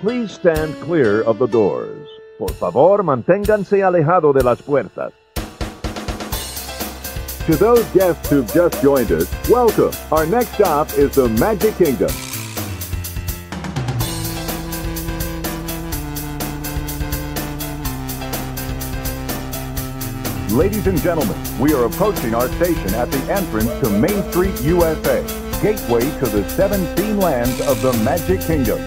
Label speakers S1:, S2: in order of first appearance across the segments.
S1: please stand clear of the doors. Por favor, manténganse alejado de las puertas.
S2: To those guests who've just joined us, welcome. Our next stop is the Magic Kingdom. Ladies and gentlemen, we are approaching our station at the entrance to Main Street, USA, gateway to the 7 theme lands of the Magic Kingdom.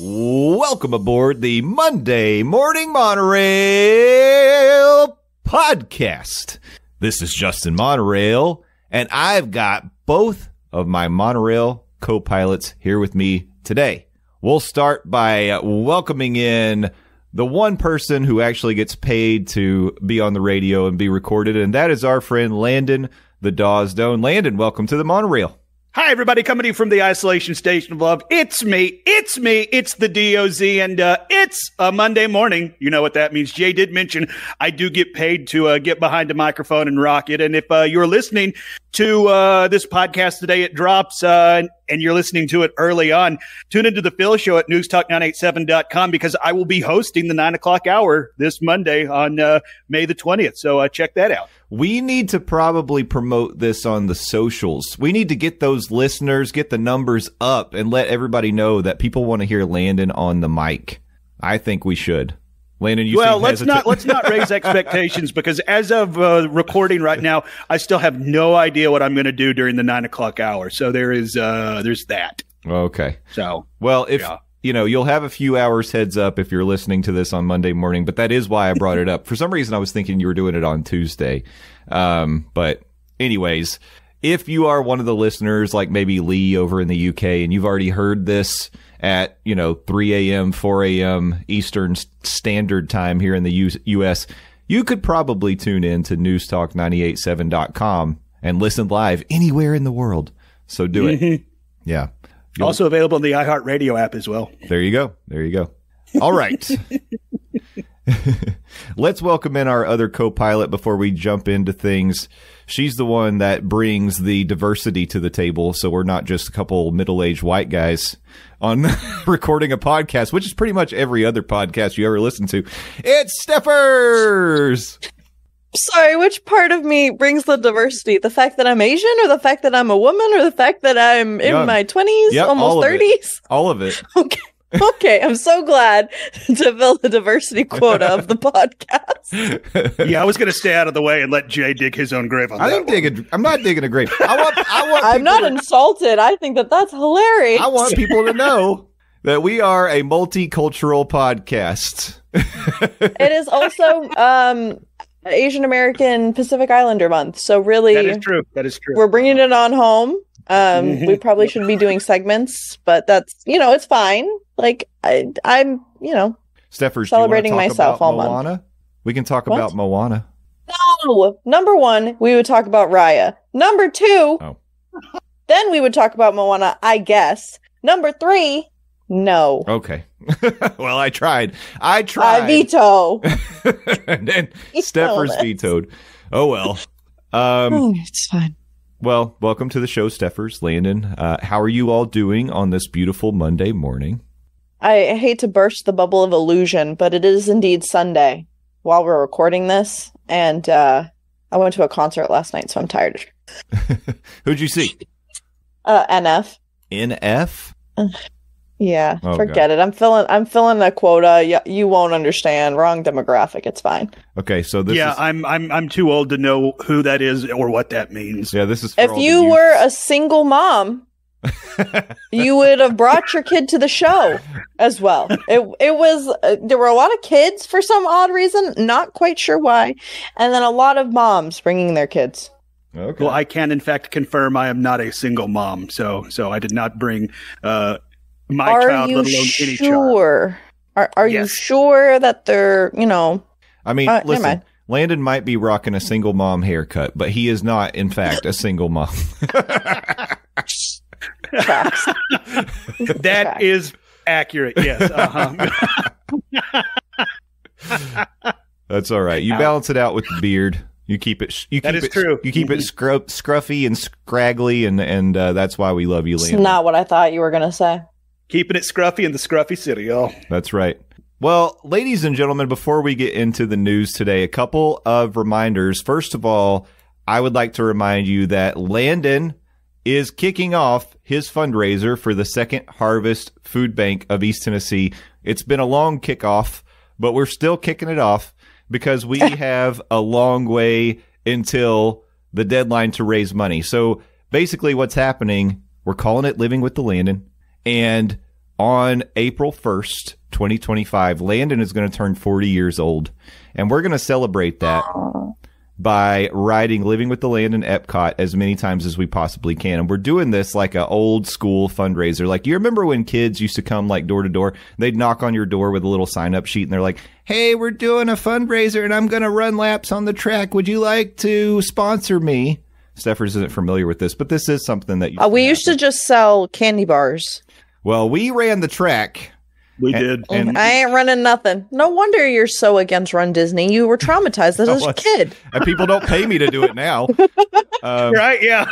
S3: Welcome aboard the Monday Morning Monorail podcast. This is Justin Monorail, and I've got both of my monorail co-pilots here with me today. We'll start by welcoming in the one person who actually gets paid to be on the radio and be recorded, and that is our friend Landon the Dawes Doan. Landon, welcome to the monorail.
S4: Hi, everybody, coming to you from the Isolation Station of Love. It's me, it's the DOZ, and it's a Monday morning. You know what that means. Jay did mention I do get paid to get behind a microphone and rock it, and if you're listening to this podcast today, it drops, and you're listening to it early on, tune into the Phil Show at newstalk987.com because I will be hosting the 9 o'clock hour this Monday on May the 20th, so check that out.
S3: We need to probably promote this on the socials. We need to get those listeners, get the numbers up, and let everybody know that people want to hear Landon on the mic. I think we should. Landon, you
S4: well,
S3: seem
S4: let's
S3: hesitant.
S4: not raise expectations because as of recording right now, I still have no idea what I'm going to do during the 9 o'clock hour. So there's that.
S3: Okay.
S4: So
S3: well, if you know, you'll have a few hours heads up if you're listening to this on Monday morning, but that is why I brought it up. For some reason, I was thinking you were doing it on Tuesday. But anyways, if you are one of the listeners, like maybe Lee over in the UK, and you've already heard this at, 3 a.m., 4 a.m. Eastern Standard Time here in the U.S., you could probably tune in to newstalk987.com and listen live anywhere in the world. So do it. Yeah.
S4: Also available in the iHeartRadio app as well.
S3: There you go. All right. Let's welcome in our other co-pilot before we jump into things. She's the one that brings the diversity to the table, so we're not just a couple middle-aged white guys on recording a podcast, which is pretty much every other podcast you ever listen to. It's Steffers!
S5: Sorry, which part of me brings the diversity? The fact that I'm Asian, or the fact that I'm a woman, or the fact that I'm in my 20s, almost 30s?
S3: All of it.
S5: Okay, I'm so glad to fill the diversity quota of the podcast.
S4: Yeah, I was going to stay out of the way and let Jay dig his own grave on that one.
S3: I'm not digging a grave. I want
S5: I'm not insulted. I think that's hilarious.
S3: I want people to know that we are a multicultural podcast.
S5: It is also Asian American Pacific Islander month. So really,
S4: that is true.
S5: We're bringing it on home. We probably should be doing segments, but that's, it's fine. Like I'm,
S3: Steffers,
S5: celebrating myself all
S3: Moana?
S5: month.
S3: We can talk about Moana.
S5: No, number one, we would talk about Raya. Number two, then we would talk about Moana, I guess. Number three, no.
S3: Okay. Well, I tried. I
S5: veto.
S3: And then Steffers vetoed. Oh, well.
S5: It's fine.
S3: Well, welcome to the show, Steffers. Landon, how are you all doing on this beautiful Monday morning?
S5: I hate to burst the bubble of illusion, but it is indeed Sunday while we're recording this, and I went to a concert last night, so I'm tired.
S3: Who'd you see?
S5: NF.
S3: NF?
S5: Yeah, forget it. I'm filling a quota. You won't understand. Wrong demographic. It's fine.
S3: Okay, so this is...
S4: I'm too old to know who that is or what that means.
S3: Yeah, this is
S5: if you were a single mom, you would have brought your kid to the show as well. It was there were a lot of kids for some odd reason, not quite sure why, and then a lot of moms bringing their kids.
S3: Okay.
S4: Well, I can in fact confirm I am not a single mom, so I did not bring my child, let alone any child.
S5: Are you sure that they're,
S3: I mean, listen, Landon might be rocking a single mom haircut, but he is not, in fact, a single mom.
S4: That is accurate, yes.
S3: That's That's all right. You balance it out with the beard. You keep it.
S4: True.
S3: You keep it scruffy and scraggly, and that's why we love you,
S5: It's
S3: Landon.
S5: not what I thought you were going to say.
S4: Keeping it scruffy in the scruffy city, y'all.
S3: That's right. Well, ladies and gentlemen, before we get into the news today, a couple of reminders. First of all, I would like to remind you that Landon is kicking off his fundraiser for the Second Harvest Food Bank of East Tennessee. It's been a long kickoff, but we're still kicking it off because we have a long way until the deadline to raise money. So basically what's happening, we're calling it Living with the Landon. And on April 1st, 2025, Landon is going to turn 40 years old. And we're going to celebrate that by riding Living with the Landon Epcot as many times as we possibly can. And we're doing this like an old school fundraiser. Like, you remember when kids used to come like door to door? They'd knock on your door with a little sign up sheet and they're like, hey, we're doing a fundraiser and I'm going to run laps on the track. Would you like to sponsor me? Steffers isn't familiar with this, but this is something that
S5: we used to just sell candy bars.
S3: Well, we ran the track.
S4: We did.
S3: And
S5: I ain't running nothing. No wonder you're so against Run Disney. You were traumatized as a kid.
S3: And people don't pay me to do it now.
S4: Right? Yeah.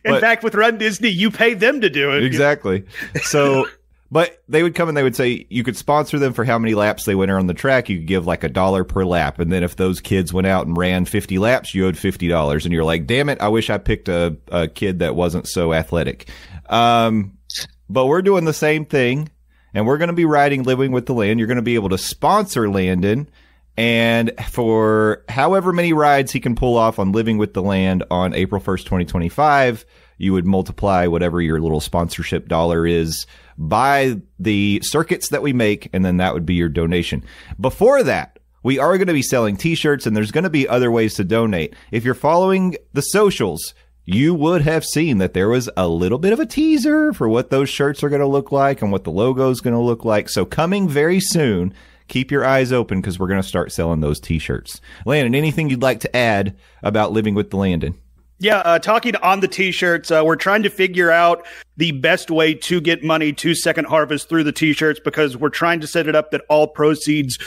S4: In fact, with Run Disney, you pay them to do it.
S3: Exactly. So, but they would come and they would say you could sponsor them for how many laps they went on the track. You could give like $1 per lap. And then if those kids went out and ran 50 laps, you owed $50. And you're like, damn it, I wish I picked a kid that wasn't so athletic. But we're doing the same thing. And we're going to be riding Living with the Land. You're going to be able to sponsor Landon. And for however many rides he can pull off on Living with the Land on April 1st, 2025, you would multiply whatever your little sponsorship dollar is by the circuits that we make. And then that would be your donation. Before that, we are going to be selling t-shirts and there's going to be other ways to donate. If you're following the socials, you would have seen that there was a little bit of a teaser for what those shirts are going to look like and what the logo is going to look like. So coming very soon, keep your eyes open because we're going to start selling those t-shirts. Landon, anything you'd like to add about Living with the Landon?
S4: Yeah, talking on the t-shirts, we're trying to figure out the best way to get money to Second Harvest through the t-shirts because we're trying to set it up that all proceeds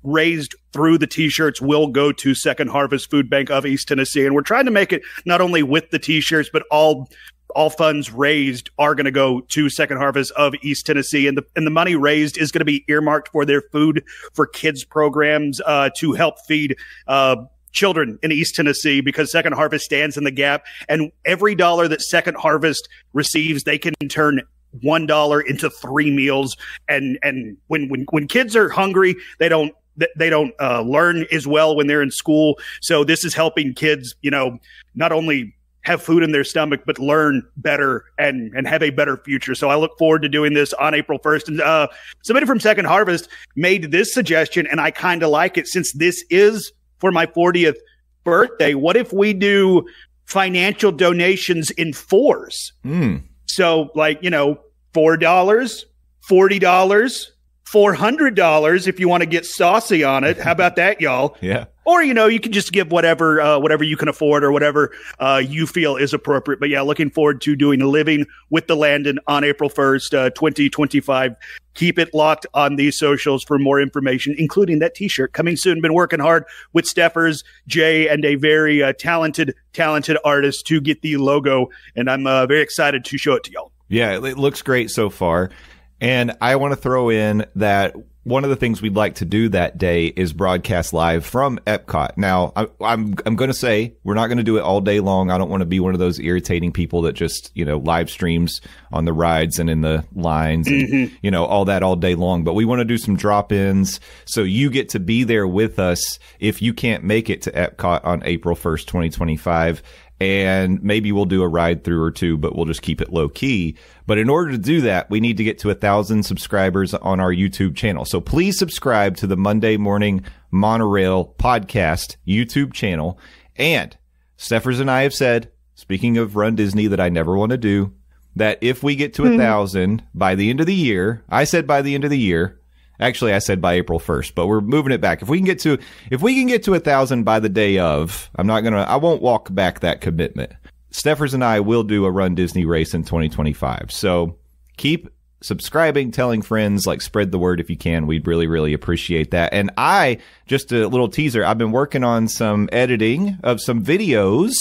S4: raised through the t-shirts will go to Second Harvest Food Bank of East Tennessee. And we're trying to make it not only with the t-shirts, but all funds raised are going to go to Second Harvest of East Tennessee. And the money raised is going to be earmarked for their Food for Kids programs to help feed children in East Tennessee because Second Harvest stands in the gap. And every dollar that Second Harvest receives, they can turn $1 into 3 meals. And when kids are hungry, they don't learn as well when they're in school. So this is helping kids, not only have food in their stomach, but learn better and have a better future. So I look forward to doing this on April 1st. And somebody from Second Harvest made this suggestion, and I kind of like it since this is for my 40th birthday. What if we do financial donations in fours? So like, $4, $40, $400 if you want to get saucy on it. How about that, y'all?
S3: Yeah.
S4: Or, you can just give whatever you can afford or whatever you feel is appropriate. But yeah, looking forward to doing Living with the Landon on April 1st, 2025. Keep it locked on these socials for more information, including that t-shirt coming soon. Been working hard with Steffers, Jay, and a very talented artist to get the logo. And I'm very excited to show it to y'all. Yeah,
S3: it looks great so far. And I want to throw in that one of the things we'd like to do that day is broadcast live from Epcot. Now, I'm going to say we're not going to do it all day long. I don't want to be one of those irritating people that just, live streams on the rides and in the lines and, all that all day long. But we want to do some drop-ins so you get to be there with us if you can't make it to Epcot on April 1st, 2025. And maybe we'll do a ride through or two, but we'll just keep it low key. But in order to do that, we need to get to 1,000 subscribers on our YouTube channel. So please subscribe to the Monday Morning Monorail Podcast YouTube channel. And Steffers and I have said, speaking of Run Disney that I never want to do, that if we get to 1,000 by the end of the year, I said by the end of the year. Actually, I said by April 1st, but we're moving it back. If we can get to 1,000 by the day of, I won't walk back that commitment. Steffers and I will do a Run Disney race in 2025. So keep subscribing, telling friends, like spread the word if you can. We'd really, really appreciate that. And just a little teaser, I've been working on some editing of some videos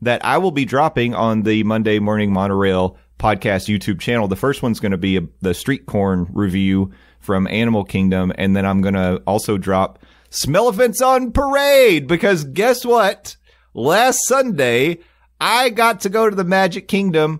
S3: that I will be dropping on the Monday Morning Monorail podcast YouTube channel. The first one's going to be the street corn review from Animal Kingdom. And then I'm going to also drop Smellephants on Parade, because guess what? Last Sunday, I got to go to the Magic Kingdom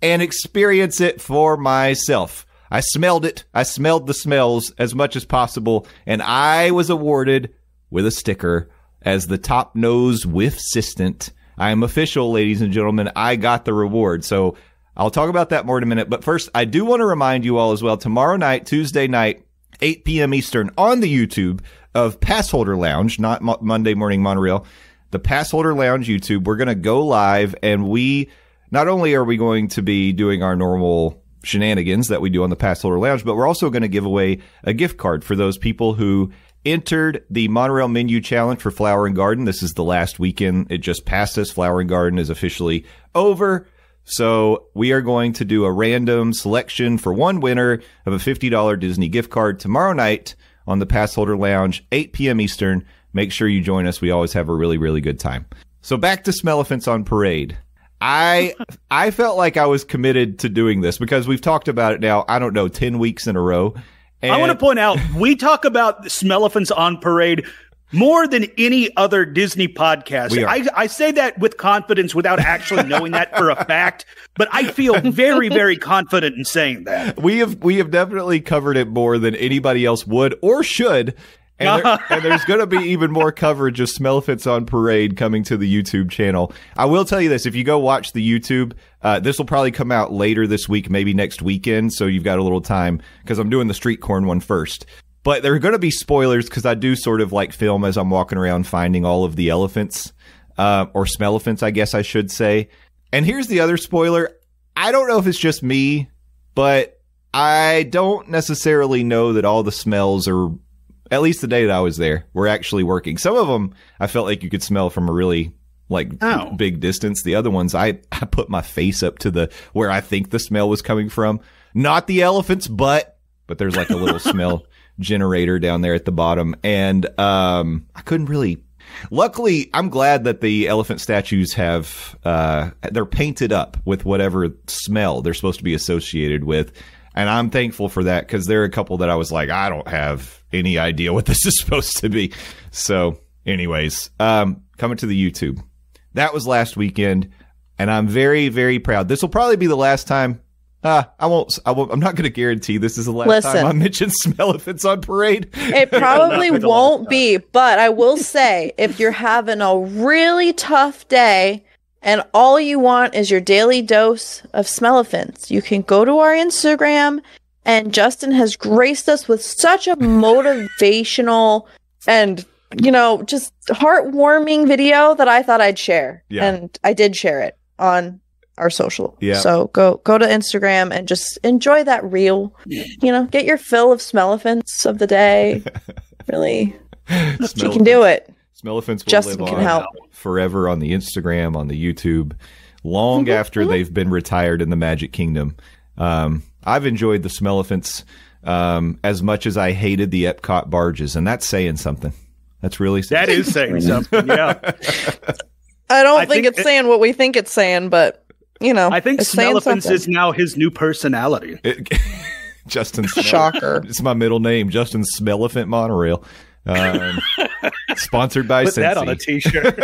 S3: and experience it for myself. I smelled it. I smelled the smells as much as possible, and I was awarded with a sticker as the top nose whiff assistant. I am official, ladies and gentlemen. I got the reward. So I'll talk about that more in a minute. But first, I do want to remind you all as well, tomorrow night, Tuesday night, 8 p.m. Eastern on the YouTube of Passholder Lounge, not Monday Morning Monorail, the Passholder Lounge YouTube. We're going to go live, and not only are we going to be doing our normal shenanigans that we do on the Passholder Lounge, but we're also going to give away a gift card for those people who entered the Monorail Menu Challenge for Flower and Garden. This is the last weekend. It just passed us. Flower and Garden is officially over. So we are going to do a random selection for one winner of a $50 Disney gift card tomorrow night on the Passholder Lounge, 8 p.m. Eastern. Make sure you join us. We always have a really, really good time. So back to Smellephants on Parade. I felt like I was committed to doing this because we've talked about it now, 10 weeks in a row. And
S4: I want to point out, we talk about Smellephants on Parade more than any other Disney podcast. I say that with confidence without actually knowing that for a fact, but I feel very, very confident in saying that.
S3: We have definitely covered it more than anybody else would or should. And there's going to be even more coverage of Smellephants on Parade coming to the YouTube channel. I will tell you this. If you go watch the YouTube, this will probably come out later this week, maybe next weekend. So you've got a little time because I'm doing the street corn one first. But there are going to be spoilers because I do sort of like film as I'm walking around finding all of the elephants, or Smellephants, I guess I should say. And here's the other spoiler. I don't know if it's just me, but I don't necessarily know that all the smells are, at least the day that I was there, were actually working. Some of them I felt like you could smell from a really big distance. The other ones, I put my face up to where I think the smell was coming from. Not the elephants, but there's like a little smell generator down there at the bottom. And I couldn't really. Luckily, I'm glad that the elephant statues have they're painted up with whatever smell they're supposed to be associated with. And I'm thankful for that because there are a couple that I was like, I don't have any idea what this is supposed to be. So anyways, coming to the YouTube. That was last weekend, and I'm very, very proud. This will probably be the last time. I'm not going to guarantee this is the last time I mention Smellephants on Parade.
S5: It probably won't be, but I will say, if you're having a really tough day and all you want is your daily dose of Smellephants, you can go to our Instagram, and Justin has graced us with such a motivational and, just heartwarming video that I thought I'd share. Yeah. And I did share it on our social. Yeah. So go to Instagram and just enjoy that reel. Get your fill of Smellephants of the day. Really. You can do it.
S3: Smellephants will live on forever on the Instagram, on the YouTube, long after they've been retired in the Magic Kingdom. I've enjoyed the Smellephants as much as I hated the Epcot barges, and that's saying something. That's really saying
S4: something. That is saying something, yeah.
S5: I don't think it's saying what we think it's saying, but,
S4: I think Smellephants is now his new personality.
S3: Justin
S5: Shocker.
S3: It's my middle name, Justin Smellephant Monorail. Sponsored by
S4: Put
S3: Scentsy.
S4: That on a t-shirt.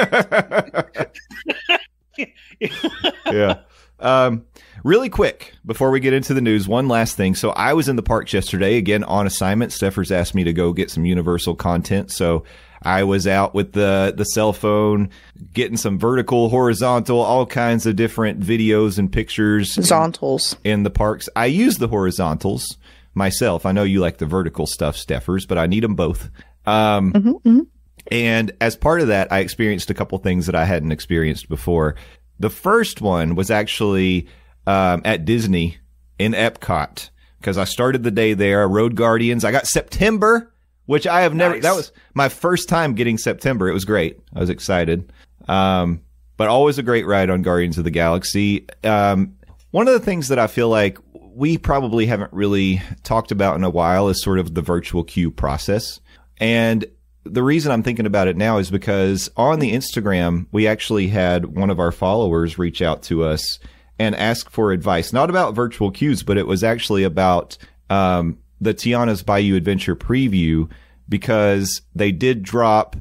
S3: Yeah. Really quick, before we get into the news, one last thing. So I was in the parks yesterday, again, on assignment. Steffers asked me to go get some Universal content. So I was out with the cell phone, getting some vertical, horizontal, all kinds of different videos and pictures.
S5: Horizontals.
S3: In the parks. I use the horizontals myself. I know you like the vertical stuff, Steffers, but I need them both. And as part of that, I experienced a couple things that I hadn't experienced before. The first one was actually at Disney in Epcot, because I started the day there. Road Guardians. I got September, which I have never. Nice. That was my first time getting September. It was great. I was excited. But always a great ride on Guardians of the Galaxy. One of the things that I feel like we probably haven't really talked about in a while is sort of the virtual queue process. And the reason I'm thinking about it now is because on the Instagram, we actually had one of our followers reach out to us and ask for advice, not about virtual queues, but it was actually about the Tiana's Bayou Adventure preview, because they did drop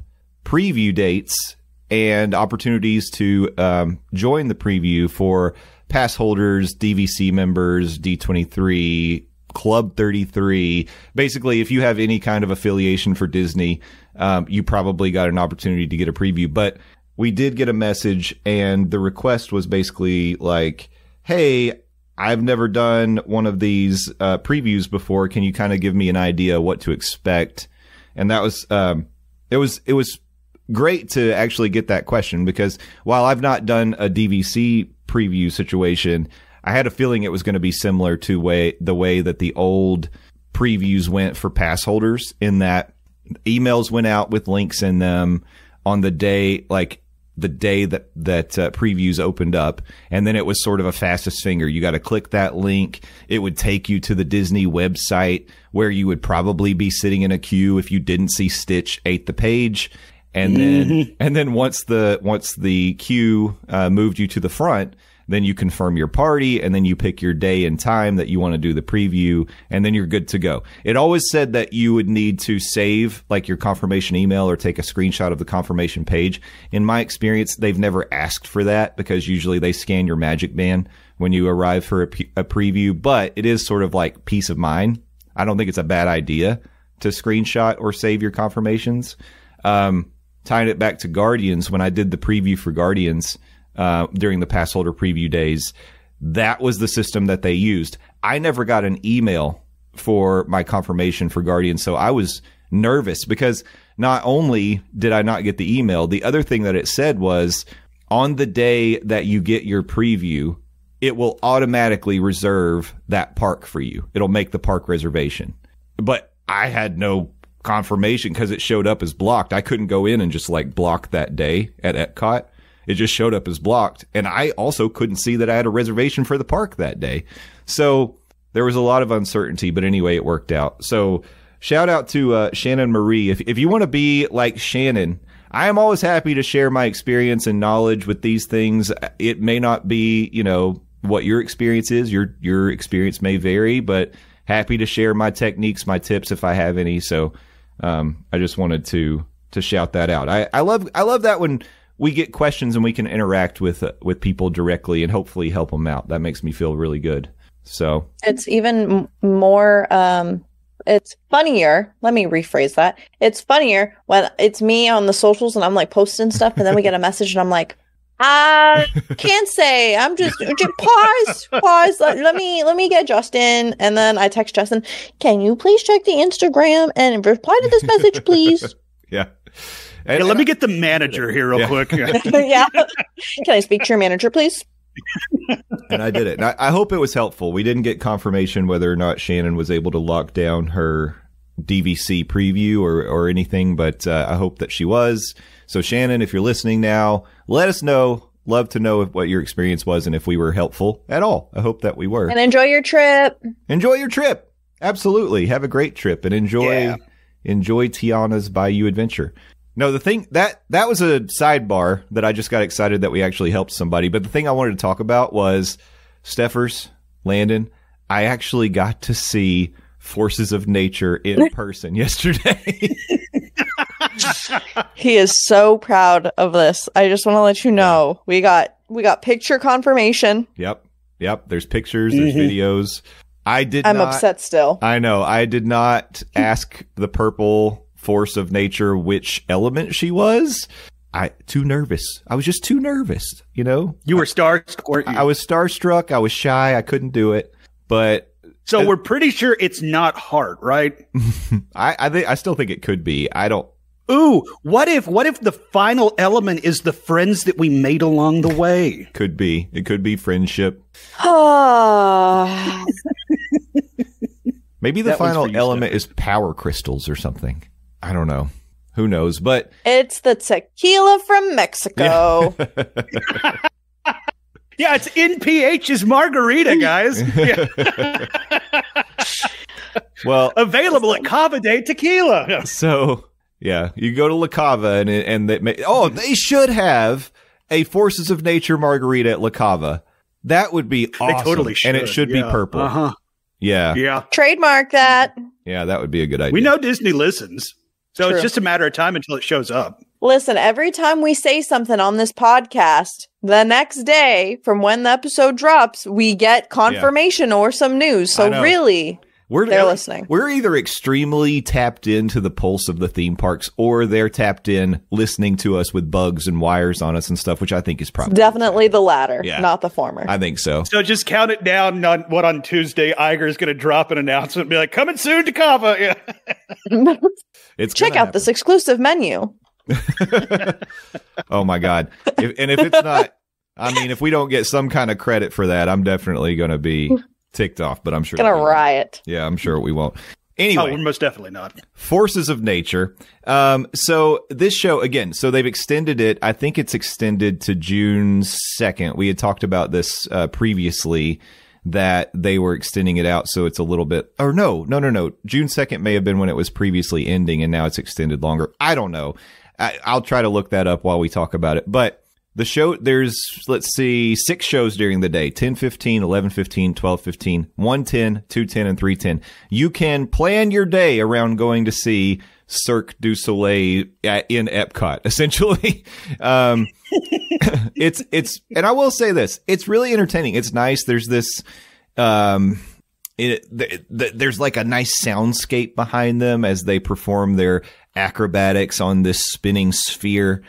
S3: preview dates and opportunities to join the preview for pass holders, DVC members, D23, Club 33. Basically, if you have any kind of affiliation for Disney, you probably got an opportunity to get a preview. But we did get a message, and the request was basically like, hey, I've never done one of these previews before. Can you kind of give me an idea what to expect? And that was it was great to actually get that question, because while I've not done a DVC preview situation, I had a feeling it was going to be similar to the way that the old previews went for pass holders, in that emails went out with links in them on the day, like the day that previews opened up. And then it was sort of a fastest finger. You got to click that link. It would take you to the Disney website, where you would probably be sitting in a queue if you didn't see Stitch ate the page. And then once the queue moved you to the front, then you confirm your party, and then you pick your day and time that you want to do the preview, and then you're good to go. It always said that you would need to save like your confirmation email or take a screenshot of the confirmation page. In my experience, they've never asked for that, because usually they scan your Magic Band when you arrive for a preview, but it is sort of like peace of mind. I don't think it's a bad idea to screenshot or save your confirmations. Tying it back to Guardians, when I did the preview for Guardians, during the pass holder preview days, that was the system that they used. I never got an email for my confirmation for Guardians, so I was nervous, because not only did I not get the email, the other thing that it said was, on the day that you get your preview, it will automatically reserve that park for you. It'll make the park reservation. But I had no confirmation, because it showed up as blocked. I couldn't go in and just like block that day at Epcot. It just showed up as blocked. And I also couldn't see that I had a reservation for the park that day. So there was a lot of uncertainty, but anyway, it worked out. So shout out to Shannon Marie. If you want to be like Shannon, I am always happy to share my experience and knowledge with these things. It may not be, what your experience is. Your experience may vary, but happy to share my techniques, my tips if I have any. So I just wanted to shout that out. I love that when we get questions and we can interact with people directly and hopefully help them out. That makes me feel really good. So
S5: it's even more, it's funnier. Let me rephrase that. It's funnier when it's me on the socials and I'm like posting stuff, and then we get a message and I'm like, I can't say. I'm just pause. Let me get Justin, and then I text Justin. Can you please check the Instagram and reply to this message, please?
S3: Yeah.
S4: And let me get the manager here real quick.
S5: Yeah. Can I speak to your manager, please?
S3: And I did it. And I hope it was helpful. We didn't get confirmation whether or not Shannon was able to lock down her DVC preview or anything, but I hope that she was. So Shannon, if you're listening now, let us know. Love to know what your experience was and if we were helpful at all. I hope that we were.
S5: And enjoy your trip.
S3: Enjoy your trip. Absolutely. Have a great trip and enjoy Tiana's Bayou Adventure. No, the thing that was a sidebar that I just got excited that we actually helped somebody. But the thing I wanted to talk about was Steffers, Landon. I actually got to see Forces of Nature in person yesterday.
S5: He is so proud of this. I just want to let you know we got picture confirmation.
S3: Yep. There's pictures. There's videos. I'm
S5: upset still.
S3: I know. I did not ask the purple Force of Nature which element she was. Too nervous. I was just too nervous, You were
S4: starstruck, weren't you?
S3: I was starstruck. I was shy. I couldn't do it. But
S4: so we're pretty sure it's not hard, right?
S3: I still think it could be. I don't.
S4: Ooh, what if the final element is the friends that we made along the way?
S3: Could be. It could be friendship. Maybe the final element is power crystals or something. I don't know. Who knows? But
S5: it's the tequila from Mexico.
S4: Yeah, it's NPH's margarita, guys. Yeah.
S3: Well,
S4: Available at Cava de Tequila.
S3: so yeah, you go to La Cava and they should have a Forces of Nature margarita at La Cava. That would be awesome.
S4: They totally should.
S3: And it should be purple.
S4: Uh-huh.
S3: Yeah.
S4: Yeah.
S5: Trademark that.
S3: Yeah, that would be a good idea.
S4: We know Disney listens. So
S5: True.
S4: it's just a matter of time until it shows up.
S5: Listen, every time we say something on this podcast, the next day from when the episode drops, we get confirmation or some news. So really, they're listening.
S3: We're either extremely tapped into the pulse of the theme parks, or they're tapped in listening to us with bugs and wires on us and stuff, which I think is probably
S5: definitely the latter,
S3: Yeah.
S5: not the former.
S3: I think so.
S4: So just count it down on Tuesday. Iger is going to drop an announcement and be like, coming soon to Cava. Yeah.
S3: It's
S5: Check
S3: gonna
S5: out this exclusive menu.
S3: Oh my God. If it's not, I mean, if we don't get some kind of credit for that, I'm definitely going to be ticked off, but I'm sure.
S5: Gonna
S3: we won't.
S5: riot.
S3: Yeah, I'm sure we won't.
S4: Oh,
S3: Anyway,
S4: we're most definitely not.
S3: Forces of Nature. So this show, again, so they've extended it. I think it's extended to June 2nd. We had talked about this previously, that they were extending it out. So it's a little bit, or no. June 2nd may have been when it was previously ending, and now it's extended longer. I don't know. I'll try to look that up while we talk about it. But the show, there's, let's see, 6 shows during the day, 10:15, 11:15, 12:15, 1:10, 2:10, and 3:10. You can plan your day around going to see Cirque du Soleil in Epcot, essentially. It's, and I will say this, it's really entertaining. It's nice. There's this, there's like a nice soundscape behind them as they perform their acrobatics on this spinning sphere.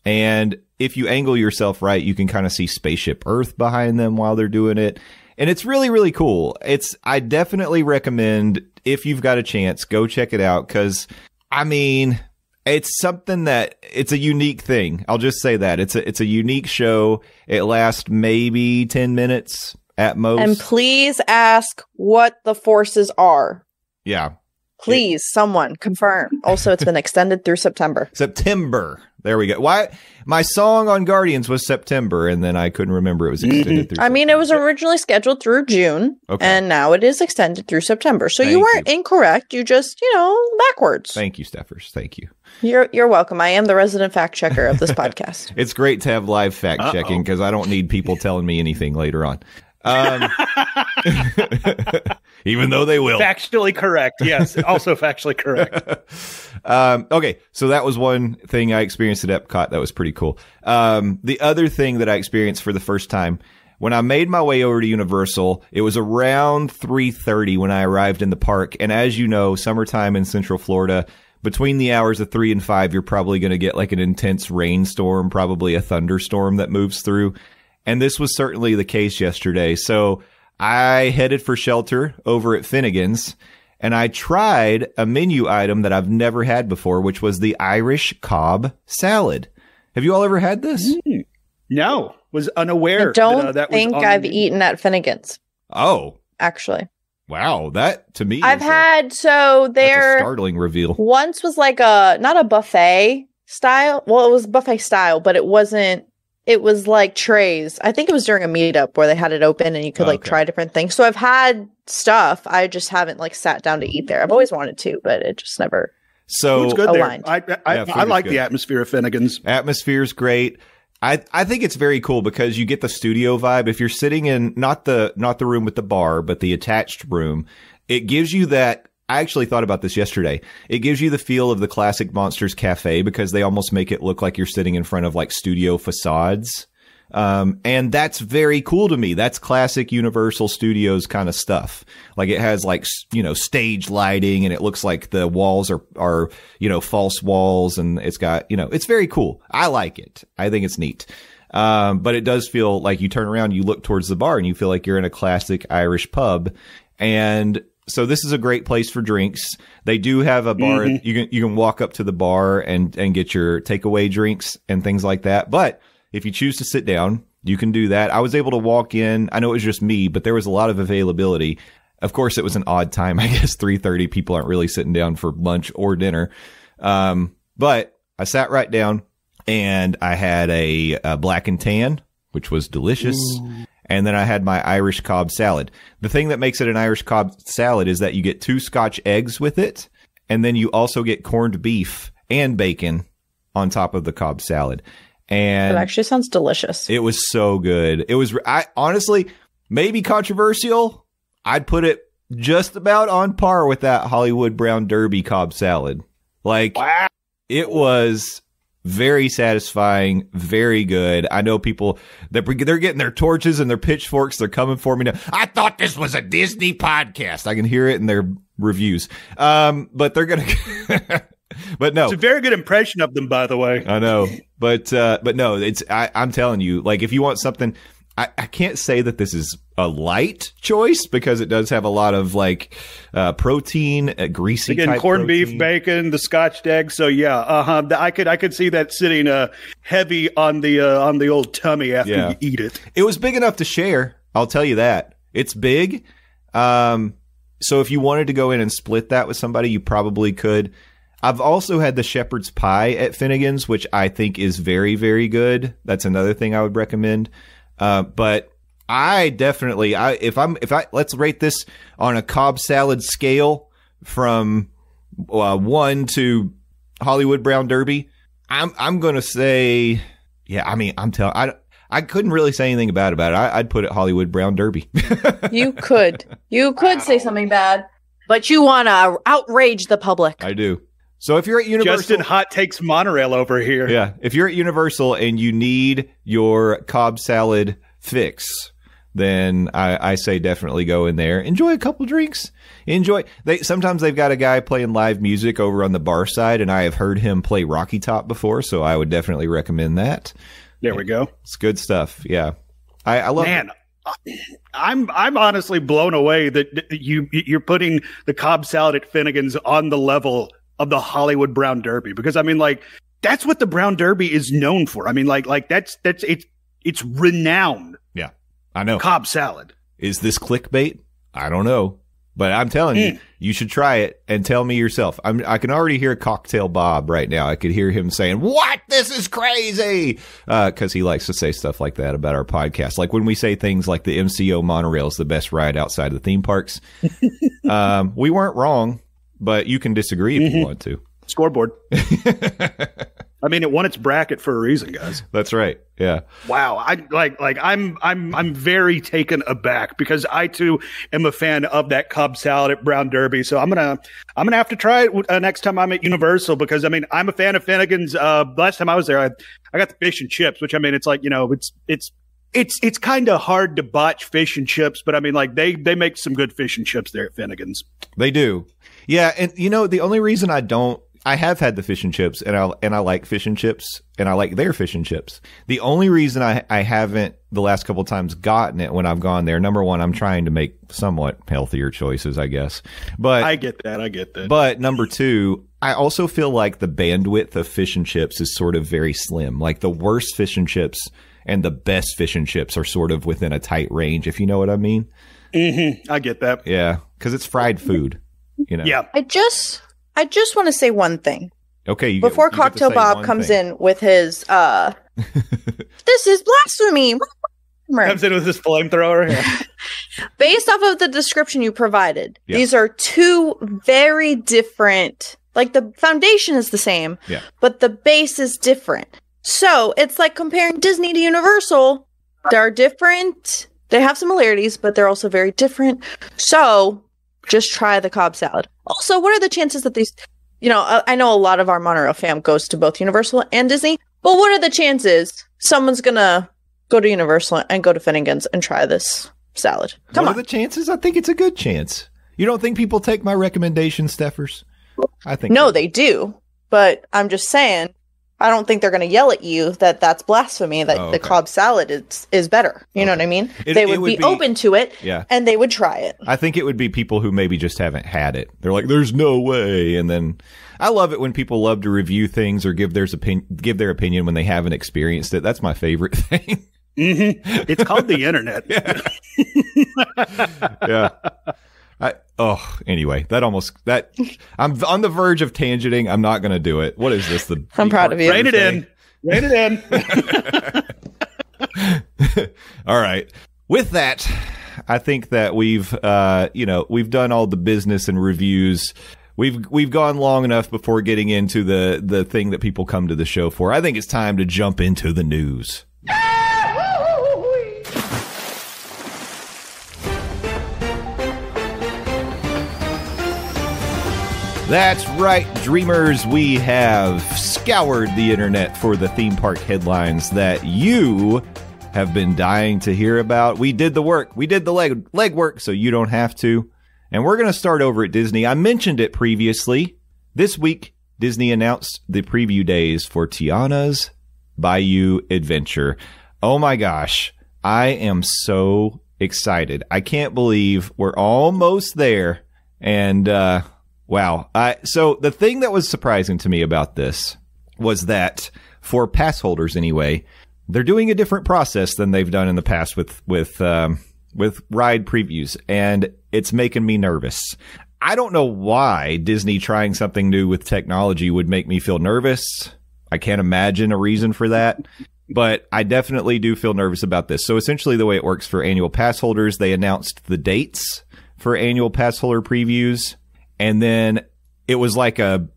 S3: And if you angle yourself right, you can kind of see Spaceship Earth behind them while they're doing it. And it's really, really cool. I definitely recommend, if you've got a chance, go check it out. 'Cause I mean, it's something it's a unique thing. I'll just say that it's a unique show. It lasts maybe 10 minutes at most.
S5: And please ask what the forces are.
S3: Yeah.
S5: Please, someone confirm. Also, it's been extended through September.
S3: September. There we go. Why? My song on Guardians was September, and then I couldn't remember it was extended through
S5: I mean, it was originally scheduled through June, and now it is extended through September. So you weren't incorrect. You just, backwards.
S3: Thank you, Steffers. Thank you.
S5: You're welcome. I am the resident fact checker of this podcast.
S3: It's great to have live fact checking because I don't need people telling me anything later on. Even though they will.
S4: Factually correct. Yes. Also factually correct.
S3: Okay. So that was one thing I experienced at Epcot. That was pretty cool. The other thing that I experienced for the first time, when I made my way over to Universal, it was around 3:30 when I arrived in the park. And as you know, summertime in Central Florida, between the hours of 3 and 5, you're probably going to get like an intense rainstorm, probably a thunderstorm that moves through. And this was certainly the case yesterday. So I headed for shelter over at Finnegan's, and I tried a menu item that I've never had before, which was the Irish Cobb salad. Have you all ever had this?
S4: No, was unaware.
S5: I don't
S4: that
S5: think
S4: was on
S5: I've
S4: the-
S5: eaten at Finnegan's,
S3: Oh,
S5: actually.
S3: wow. That to me,
S5: I've
S3: is
S5: had,
S3: that's a
S5: there
S3: startling reveal.
S5: once was like not a buffet style. Well, it was buffet style, but it wasn't. It was like trays. I think it was during a meetup where they had it open and you could like
S3: Okay.
S5: try different things. So I've had stuff. I just haven't like sat down to eat there. I've always wanted to, but it just never.
S3: So
S4: Food's good
S5: aligned.
S4: there. I
S3: food
S4: like
S3: is
S4: the
S3: good.
S4: atmosphere of Finnegan's.
S3: Atmosphere's great. I think it's very cool because you get the studio vibe. If you're sitting in not the room with the bar, but the attached room, it gives you that. I actually thought about this yesterday. It gives you the feel of the classic Monsters Cafe because they almost make it look like you're sitting in front of like studio facades. And that's very cool to me. That's classic Universal Studios kind of stuff. Like it has like, stage lighting and it looks like the walls are, false walls and it's got, it's very cool. I like it. I think it's neat. But it does feel like you turn around, you look towards the bar and you feel like you're in a classic Irish pub. And so this is a great place for drinks. They do have a bar. You can walk up to the bar and get your takeaway drinks and things like that. But if you choose to sit down, you can do that. I was able to walk in. I know it was just me, but there was a lot of availability. Of course, it was an odd time. I guess 3:30 people aren't really sitting down for lunch or dinner. But I sat right down and I had a black and tan which was delicious. And then I had my Irish Cobb salad. The thing that makes it an Irish Cobb salad is that you get 2 Scotch eggs with it, and then you also get corned beef and bacon on top of the Cobb salad. And
S5: It actually sounds delicious.
S3: it was so good. It was, I honestly, maybe controversial. I'd put it just about on par with that Hollywood Brown Derby Cobb salad. Like, it was very satisfying, very good. I know people, they're getting their torches and their pitchforks. They're coming for me now. I thought this was a Disney podcast. I can hear it in their reviews. But they're going to, but no.
S4: It's a very good impression of them, by the way.
S3: I know. But no, I'm telling you, like, if you want something, I can't say that this is a light choice because it does have a lot of like protein, greasy
S4: Again,
S3: type
S4: corned
S3: protein.
S4: beef, bacon, the Scotched egg. So yeah, I could see that sitting heavy on the old tummy after
S3: Yeah.
S4: you eat it.
S3: It was big enough to share. I'll tell you that. It's big. So if you wanted to go in and split that with somebody, you probably could. I've also had the shepherd's pie at Finnegan's, which I think is very, very good. That's another thing I would recommend. But I definitely, let's rate this on a Cobb salad scale from 1 to Hollywood Brown Derby. I'm going to say, yeah, I mean, I couldn't really say anything bad about it. I'd put it Hollywood Brown Derby.
S5: You could say something bad, but you want to outrage the public.
S3: I do. So if you're at Universal,
S4: Justin Hot Takes Monorail over here.
S3: yeah, if you're at Universal and you need your Cobb salad fix, then I say definitely go in there. Enjoy a couple drinks. Sometimes they've got a guy playing live music over on the bar side, and I have heard him play Rocky Top before, so I would definitely recommend that.
S4: There we go.
S3: It's good stuff. Yeah, I love it.
S4: Man, I'm honestly blown away that you're putting the Cobb salad at Finnegan's on the level of the Hollywood Brown Derby, because I mean, like, that's what the Brown Derby is known for. I mean, like that's it's renowned.
S3: Yeah, I know.
S4: Cobb salad.
S3: Is this clickbait? I don't know. But I'm telling you, you should try it and tell me yourself. I can already hear Cocktail Bob right now. I could hear him saying, "What? This is crazy," because he likes to say stuff like that about our podcast. Like when we say things like the MCO monorail is the best ride outside of the theme parks. We weren't wrong, but you can disagree if you want to.
S4: Scoreboard. I mean, it won its bracket for a reason, guys.
S3: That's right. Yeah.
S4: Wow, I'm very taken aback because I too am a fan of that Cobb salad at Brown Derby. So I'm gonna have to try it next time I'm at Universal, because I mean, I'm a fan of Finnegan's. Last time I was there, I got the fish and chips, which I mean, it's like, you know, it's kind of hard to botch fish and chips, but I mean, like they make some good fish and chips there at Finnegan's.
S3: They do. Yeah, and you know, the only reason I have had the fish and chips, and I like fish and chips, and I like their fish and chips. The only reason I haven't the last couple of times gotten it when I've gone there, number one, I'm trying to make somewhat healthier choices, I guess. But
S4: I get that.
S3: But number two, I also feel like the bandwidth of fish and chips is sort of very slim. Like the worst fish and chips and the best fish and chips are sort of within a tight range, if you know what I mean.
S4: I get that.
S3: Yeah, because it's fried food, you know.
S4: Yeah.
S5: I just want to say one thing.
S3: Okay.
S5: Before
S3: you get to
S5: Cocktail
S3: say
S5: Bob
S3: one
S5: comes
S3: thing.
S5: in with his, this is blasphemy.
S4: Comes in with this flamethrower. Yeah.
S5: Based off of the description you provided,
S3: Yeah.
S5: these are two very different, like the foundation is the same,
S3: Yeah.
S5: but the base is different. So it's like comparing Disney to Universal. They're different. They have similarities, but they're also very different. So just try the Cobb salad. Also, what are the chances that these, you know, I know a lot of our monorail fam goes to both Universal and Disney, but what are the chances someone's going to go to Universal and go to Finnegan's and try this salad? Come
S3: What
S5: on.
S3: are the chances? I think it's a good chance. You don't think people take my recommendation, Steffers? I think
S5: No, they do. But I'm just saying, I don't think they're going to yell at you that that's blasphemy, that
S3: Oh,
S5: the
S3: okay.
S5: Cobb salad is better. You know what I mean?
S3: It-
S5: they
S3: it
S5: would
S3: would
S5: be
S3: be-
S5: open to it,
S3: Yeah.
S5: and they would try it.
S3: I think it would be people who maybe just haven't had it. They're like, "There's no way," and then I love it when people love to review things or give their opinion when they haven't experienced it. That's my favorite thing.
S4: It's called the internet.
S3: Yeah. Anyway, I'm on the verge of tangenting. I'm not going to do it. What is this?
S5: I'm proud of you.
S4: Rein it in.
S3: All right. With that, I think that we've done all the business and reviews. We've gone long enough before getting into the thing that people come to the show for. I think it's time to jump into the news. That's right, dreamers. We have scoured the internet for the theme park headlines that you have been dying to hear about. We did the work. We did the legwork, so you don't have to. And we're going to start over at Disney. I mentioned it previously. This week, Disney announced the preview days for Tiana's Bayou Adventure. Oh my gosh. I am so excited. I can't believe we're almost there. And, wow. So the thing that was surprising to me about this was that for pass holders anyway, they're doing a different process than they've done in the past with ride previews, and it's making me nervous. I don't know why Disney trying something new with technology would make me feel nervous. I can't imagine a reason for that, but I definitely do feel nervous about this. So essentially the way it works for annual pass holders, they announced the dates for annual pass holder previews, and then it was like a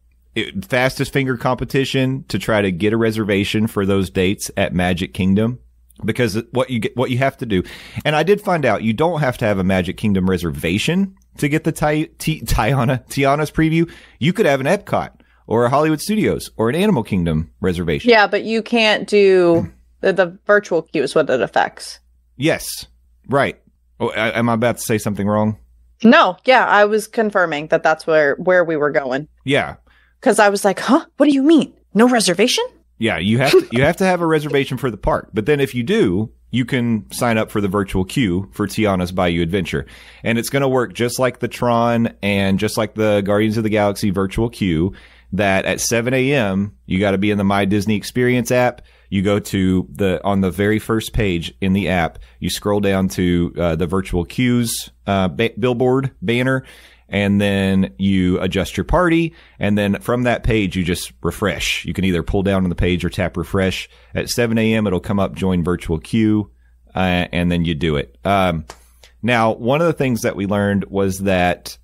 S3: fastest finger competition to try to get a reservation for those dates at Magic Kingdom. Because what you have to do, and I did find out, you don't have to have a Magic Kingdom reservation to get the Tiana's preview. You could have an Epcot or a Hollywood Studios or an Animal Kingdom reservation.
S5: Yeah, but you can't do the virtual queue is what it affects.
S3: Yes, right. Oh, am I about to say something wrong?
S5: No, yeah, I was confirming that that's where we were going.
S3: Yeah,
S5: because I was like, huh? What do you mean? No reservation?
S3: Yeah, you have to have a reservation for the park. But then if you do, you can sign up for the virtual queue for Tiana's Bayou Adventure. And it's going to work just like the Tron and just like the Guardians of the Galaxy virtual queue, that at 7 a.m., you got to be in the My Disney Experience app. You go to on the very first page in the app, you scroll down to the virtual queues billboard banner, and then you adjust your party, and then from that page, you just refresh. You can either pull down on the page or tap refresh. At 7 a.m., it'll come up, join virtual queue, and then you do it. Now, one of the things that we learned was that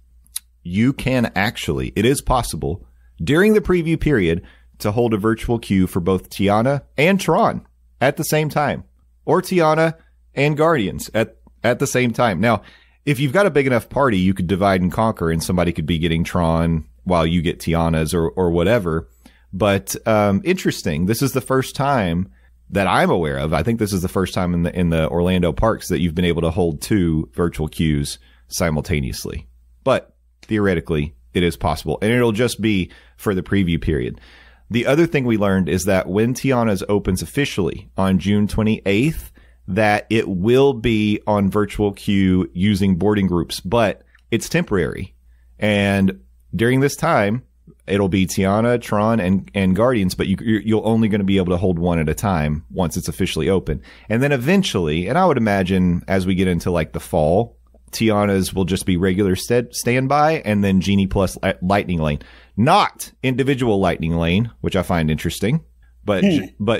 S3: you can actually, it is possible, during the preview period, to hold a virtual queue for both Tiana and Tron at the same time, or Tiana and Guardians at the same time. Now, if you've got a big enough party, you could divide and conquer, and somebody could be getting Tron while you get Tiana's or whatever. But interesting. This is the first time that I'm aware of. I think this is the first time in the Orlando parks that you've been able to hold two virtual queues simultaneously. But theoretically, it is possible, and it'll just be for the preview period. The other thing we learned is that when Tiana's opens officially on June 28th, that it will be on virtual queue using boarding groups, but it's temporary. And during this time, it'll be Tiana, Tron, and Guardians, but you're only going to be able to hold one at a time once it's officially open. And then eventually, and I would imagine as we get into like the fall, Tiana's will just be regular standby, and then Genie Plus Lightning Lane. Not individual Lightning Lane, which I find interesting, but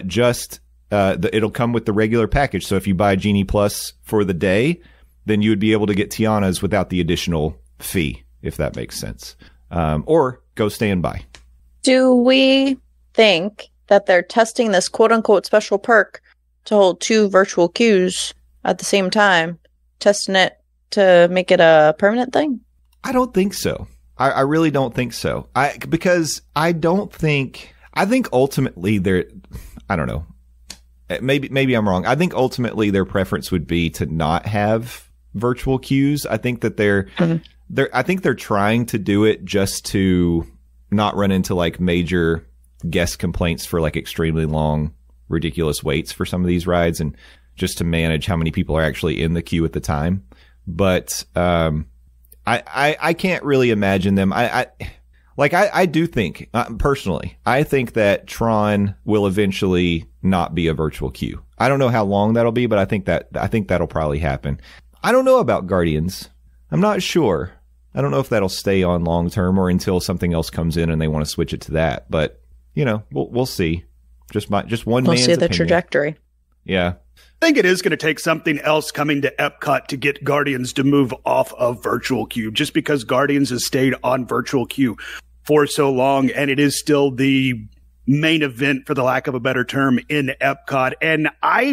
S3: just... it'll come with the regular package. So if you buy Genie Plus for the day, then you would be able to get Tiana's without the additional fee, if that makes sense. Or go standby.
S5: Do we think that they're testing this quote unquote special perk to hold two virtual queues at the same time, testing it to make it a permanent thing? I
S3: don't think so. I really don't think so. I think ultimately I don't know. Maybe I'm wrong. I think ultimately their preference would be to not have virtual queues. I think that they're trying to do it just to not run into like major guest complaints for like extremely long, ridiculous waits for some of these rides, and just to manage how many people are actually in the queue at the time. But I can't really imagine them. I do think, personally, I think that Tron will eventually not be a virtual queue. I don't know how long that'll be, but I think that'll probably happen. I don't know about Guardians. I'm not sure. I don't know if that'll stay on long term or until something else comes in and they want to switch it to that. But, we'll see. Just one man's opinion.
S5: We'll see the trajectory.
S3: Yeah.
S4: I think it is going to take something else coming to Epcot to get Guardians to move off of Virtual Queue, just because Guardians has stayed on Virtual Queue for so long, and it is still the main event, for the lack of a better term, in Epcot. And I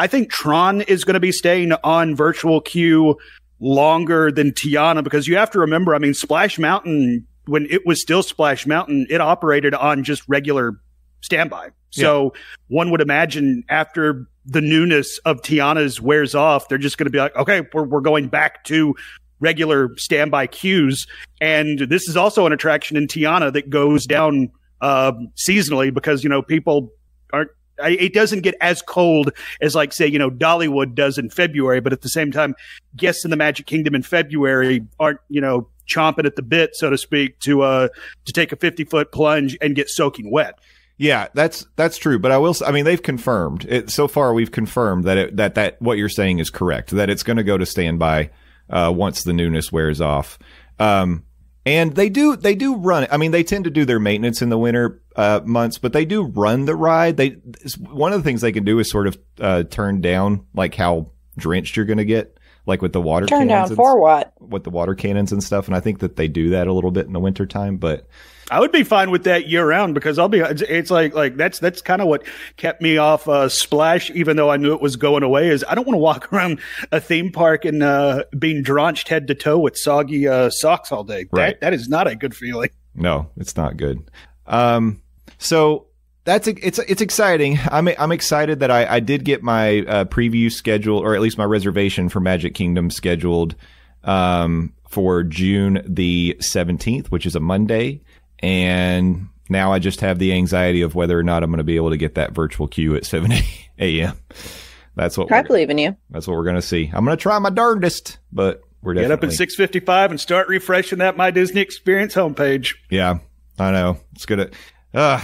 S4: think Tron is going to be staying on Virtual Queue longer than Tiana, because you have to remember, I mean, Splash Mountain, when it was still Splash Mountain, it operated on just regular standby. So one would imagine after the newness of Tiana's wears off, they're just going to be like, okay, we're going back to regular standby queues. And this is also an attraction in Tiana that goes down seasonally, because, you know, people aren't, it doesn't get as cold as, like, say, you know, Dollywood does in February. But at the same time, guests in the Magic Kingdom in February aren't, you know, chomping at the bit, so to speak, to take a 50-foot plunge and get soaking wet.
S3: Yeah, that's true. But I mean, they've confirmed it so far. We've confirmed that what you're saying is correct, that it's going to go to standby once the newness wears off. And they do run it. I mean, they tend to do their maintenance in the winter months, but they do run the ride. One of the things they can do is sort of turn down, like, how drenched you're going to get, like with the water
S5: turn
S3: cannons.
S5: Down for what?
S3: With the water cannons and stuff. And I think that they do that a little bit in the wintertime, but
S4: I would be fine with that year round, because it's like that's kind of what kept me off Splash, even though I knew it was going away, is I don't want to walk around a theme park and being drenched head to toe with soggy socks all day.
S3: Right.
S4: That is not a good feeling.
S3: No, it's not good. So it's exciting. I'm excited that I did get my preview schedule, or at least my reservation for Magic Kingdom scheduled for June the 17th, which is a Monday. And now I just have the anxiety of whether or not I'm going to be able to get that virtual queue at 7 a.m. That's what
S5: I believe in you.
S3: That's what we're going to see. I'm going to try my darndest, but we're definitely
S4: get up at 6:55 and start refreshing that My Disney Experience homepage.
S3: Yeah, I know. It's going to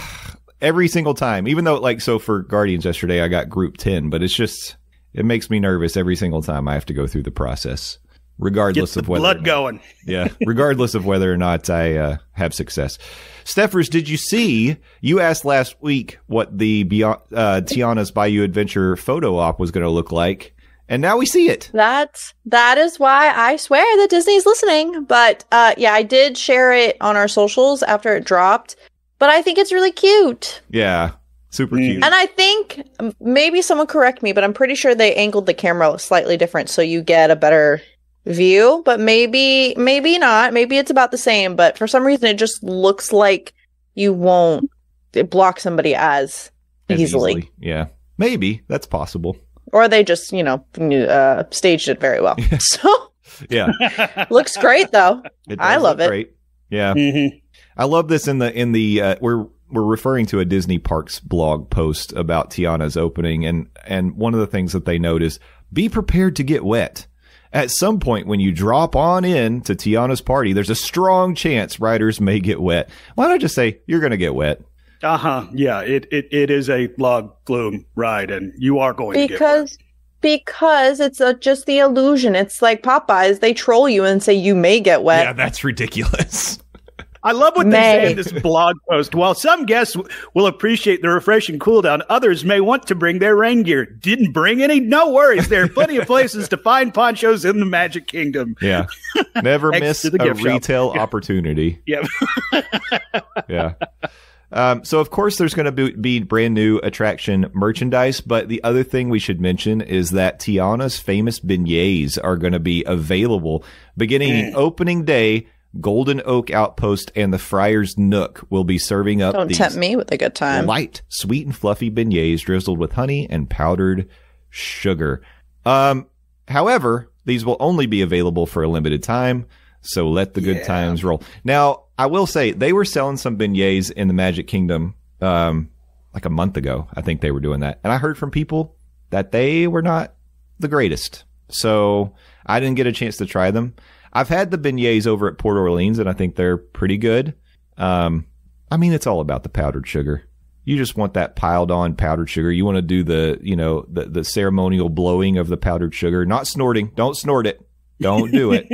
S3: every single time, even though, like, so for Guardians yesterday, I got group 10, but it makes me nervous every single time I have to go through the process. Regardless of whether
S4: blood going.
S3: Yeah, regardless of whether or not I have success. Steffers, did you see? You asked last week what the Beyond Tiana's Bayou Adventure photo op was going to look like, and now we see it.
S5: That is why I swear that Disney's listening. But yeah, I did share it on our socials after it dropped. But I think it's really cute.
S3: Yeah, super cute.
S5: And I think maybe someone correct me, but I'm pretty sure they angled the camera slightly different so you get a better view, but maybe not. Maybe it's about the same, but for some reason it just looks like you won't block somebody as easily.
S3: Yeah, maybe that's possible.
S5: Or they just, staged it very well. So
S3: yeah,
S5: looks great though. I love it.
S3: Great. Yeah,
S4: mm-hmm.
S3: I love this in the we're referring to a Disney Parks blog post about Tiana's opening, and one of the things that they note is be prepared to get wet. At some point when you drop on in to Tiana's party, there's a strong chance riders may get wet. Why not just say you're going to get wet?
S4: Yeah, it is a log flume ride, and you are going to get wet.
S5: Because it's just the illusion. It's like Popeyes. They troll you and say you may get wet.
S3: Yeah, that's ridiculous.
S4: I love what they say in this blog post. While some guests will appreciate the refreshing cool down, others may want to bring their rain gear. Didn't bring any? No worries. There are plenty of places to find ponchos in the Magic Kingdom.
S3: Yeah. Never miss a retail opportunity.
S4: Yeah.
S3: Yeah. So, of course, there's going to be brand new attraction merchandise. But the other thing we should mention is that Tiana's famous beignets are going to be available beginning opening day. Golden Oak Outpost and the Friar's Nook will be serving up
S5: Don't tempt me with a good time.
S3: Light, sweet, and fluffy beignets drizzled with honey and powdered sugar. However, these will only be available for a limited time, so let the good times roll. Now, I will say, they were selling some beignets in the Magic Kingdom like a month ago. I think they were doing that. And I heard from people that they were not the greatest. So I didn't get a chance to try them. I've had the beignets over at Port Orleans, and I think they're pretty good. I mean, it's all about the powdered sugar. You just want that piled on powdered sugar. You want to do the ceremonial blowing of the powdered sugar, not snorting. Don't snort it. Don't do it.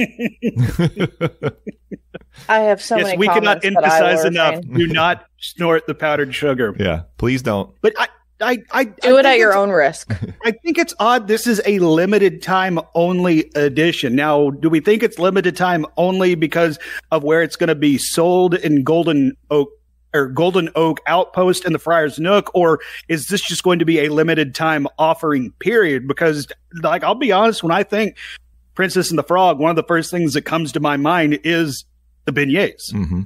S5: I have so many
S4: we
S5: comments
S4: cannot emphasize enough. Do not snort the powdered sugar.
S3: Yeah, please don't.
S4: But
S5: Do it at your own risk.
S4: I think it's odd. This is a limited time only edition. Now, do we think it's limited time only because of where it's going to be sold in Golden Oak Outpost and the Friar's Nook, or is this just going to be a limited time offering period? Because, like, I'll be honest, when I think Princess and the Frog, one of the first things that comes to my mind is the beignets.
S3: Mm-hmm.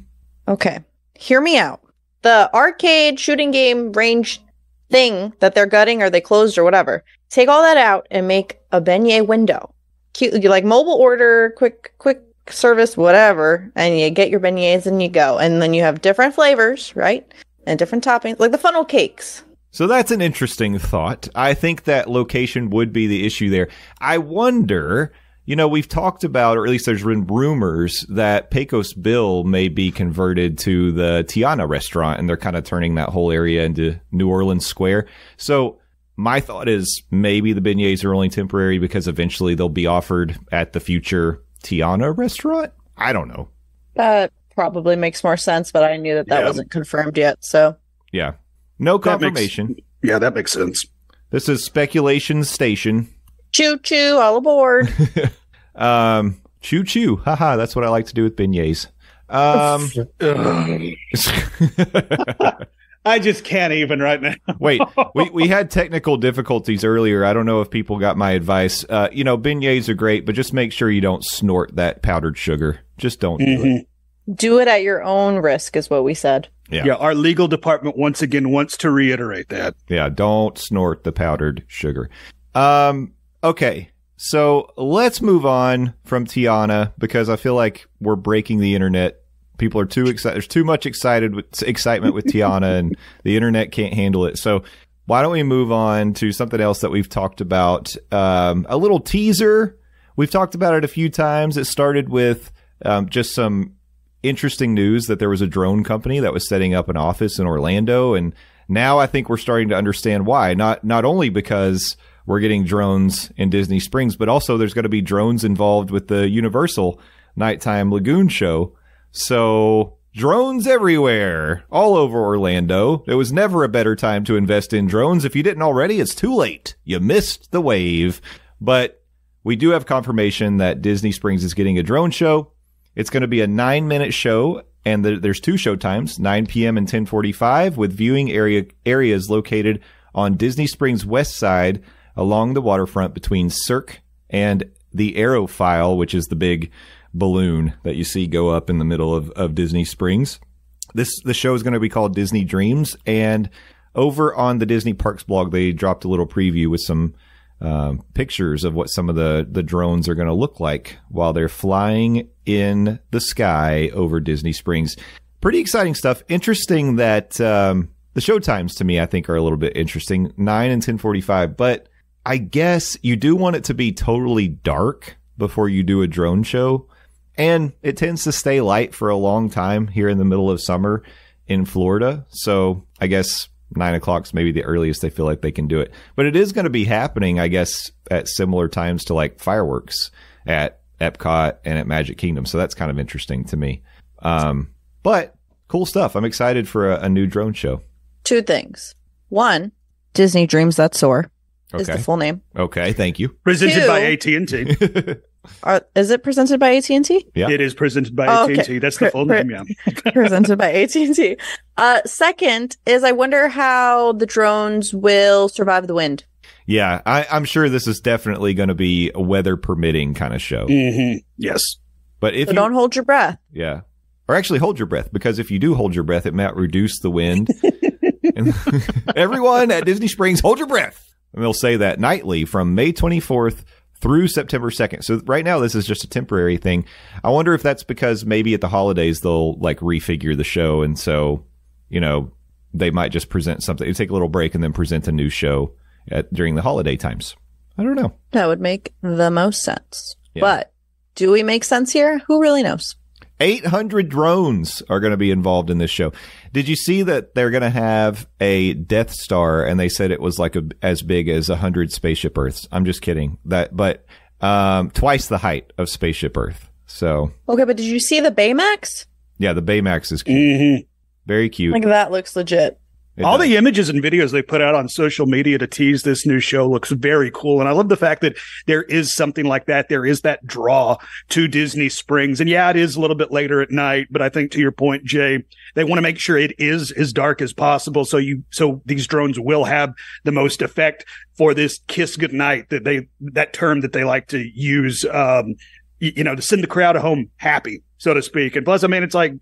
S5: Okay, hear me out. The arcade shooting game range thing that they're gutting, or they closed, or whatever. Take all that out and make a beignet window. Cute, you like mobile order, quick service, whatever, and you get your beignets and you go. And then you have different flavors, right? And different toppings, like the funnel cakes.
S3: So that's an interesting thought. I think that location would be the issue there. I wonder, we've talked about, or at least there's been rumors that Pecos Bill may be converted to the Tiana restaurant, and they're kind of turning that whole area into New Orleans Square. So my thought is maybe the beignets are only temporary because eventually they'll be offered at the future Tiana restaurant. I don't know.
S5: That probably makes more sense, but I knew that wasn't confirmed yet. So
S3: yeah, no confirmation.
S4: That makes sense.
S3: This is speculation station.
S5: Choo choo, all aboard.
S3: Choo choo. Haha, that's what I like to do with beignets.
S4: I just can't even right now.
S3: Wait, we had technical difficulties earlier. I don't know if people got my advice. Beignets are great, but just make sure you don't snort that powdered sugar. Just don't do it.
S5: Do it at your own risk is what we said.
S4: Yeah, our legal department once again wants to reiterate that.
S3: Yeah, don't snort the powdered sugar. Okay, so let's move on from Tiana because I feel like we're breaking the internet. People are too excited. There's too much excitement with Tiana, and the internet can't handle it. So why don't we move on to something else that we've talked about? A little teaser. We've talked about it a few times. It started with just some interesting news that there was a drone company that was setting up an office in Orlando, and now I think we're starting to understand why. Not only because we're getting drones in Disney Springs, but also there's going to be drones involved with the Universal Nighttime Lagoon show. So drones everywhere, all over Orlando. There was never a better time to invest in drones. If you didn't already, it's too late. You missed the wave. But we do have confirmation that Disney Springs is getting a drone show. It's going to be a 9-minute show, and there's 2 show times, 9 p.m. and 10:45, with viewing areas located on Disney Springs west side along the waterfront between Cirque and the Aerophile, which is the big balloon that you see go up in the middle of Disney Springs. The show is going to be called Disney Dreams, and over on the Disney Parks blog, they dropped a little preview with some pictures of what some of the drones are going to look like while they're flying in the sky over Disney Springs. Pretty exciting stuff. Interesting that the show times to me, I think, are a little bit interesting, 9 and 10:45, but I guess you do want it to be totally dark before you do a drone show. And it tends to stay light for a long time here in the middle of summer in Florida. So I guess 9 o'clock is maybe the earliest they feel like they can do it. But it is going to be happening, I guess, at similar times to like fireworks at Epcot and at Magic Kingdom. So that's kind of interesting to me. But cool stuff. I'm excited for a new drone show.
S5: 2 things. 1, Disney Dreams That Soar is the full name.
S3: Okay, thank you.
S4: Presented
S5: 2,
S4: by AT&T.
S5: Is it presented by AT&T?
S3: Yeah.
S4: It is presented by AT&T.
S5: Okay.
S4: That's the full name, yeah.
S5: Presented by AT&T. Second is I wonder how the drones will survive the wind.
S3: Yeah, I'm sure this is definitely going to be a weather permitting kind of show.
S4: Mm-hmm. Yes.
S3: But if
S5: So don't hold your breath.
S3: Yeah. Or actually hold your breath, because if you do hold your breath, it might reduce the wind. And everyone at Disney Springs, hold your breath. And they'll say that nightly from May 24th through September 2nd. So right now, this is just a temporary thing. I wonder if that's because maybe at the holidays, they'll like refigure the show. And so, they might just present something, take a little break and then present a new show during the holiday times. I don't know.
S5: That would make the most sense.
S3: Yeah.
S5: But do we make sense here? Who really knows?
S3: 800 drones are going to be involved in this show. Did you see that they're going to have a Death Star, and they said it was like as big as 100 Spaceship Earths? I'm just kidding. But twice the height of Spaceship Earth. So
S5: Okay, but did you see the Baymax?
S3: yeah, the Baymax is cute.
S4: Mm-hmm.
S3: Very cute.
S5: Like that looks legit.
S4: All the images and videos they put out on social media to tease this new show looks very cool. And I love the fact that there is something like that. There is that draw to Disney Springs. And yeah, it is a little bit later at night, but I think to your point, Jay, they want to make sure it is as dark as possible. So these drones will have the most effect for this kiss goodnight that term that they like to use, to send the crowd home happy, so to speak. And plus, I mean, it's like,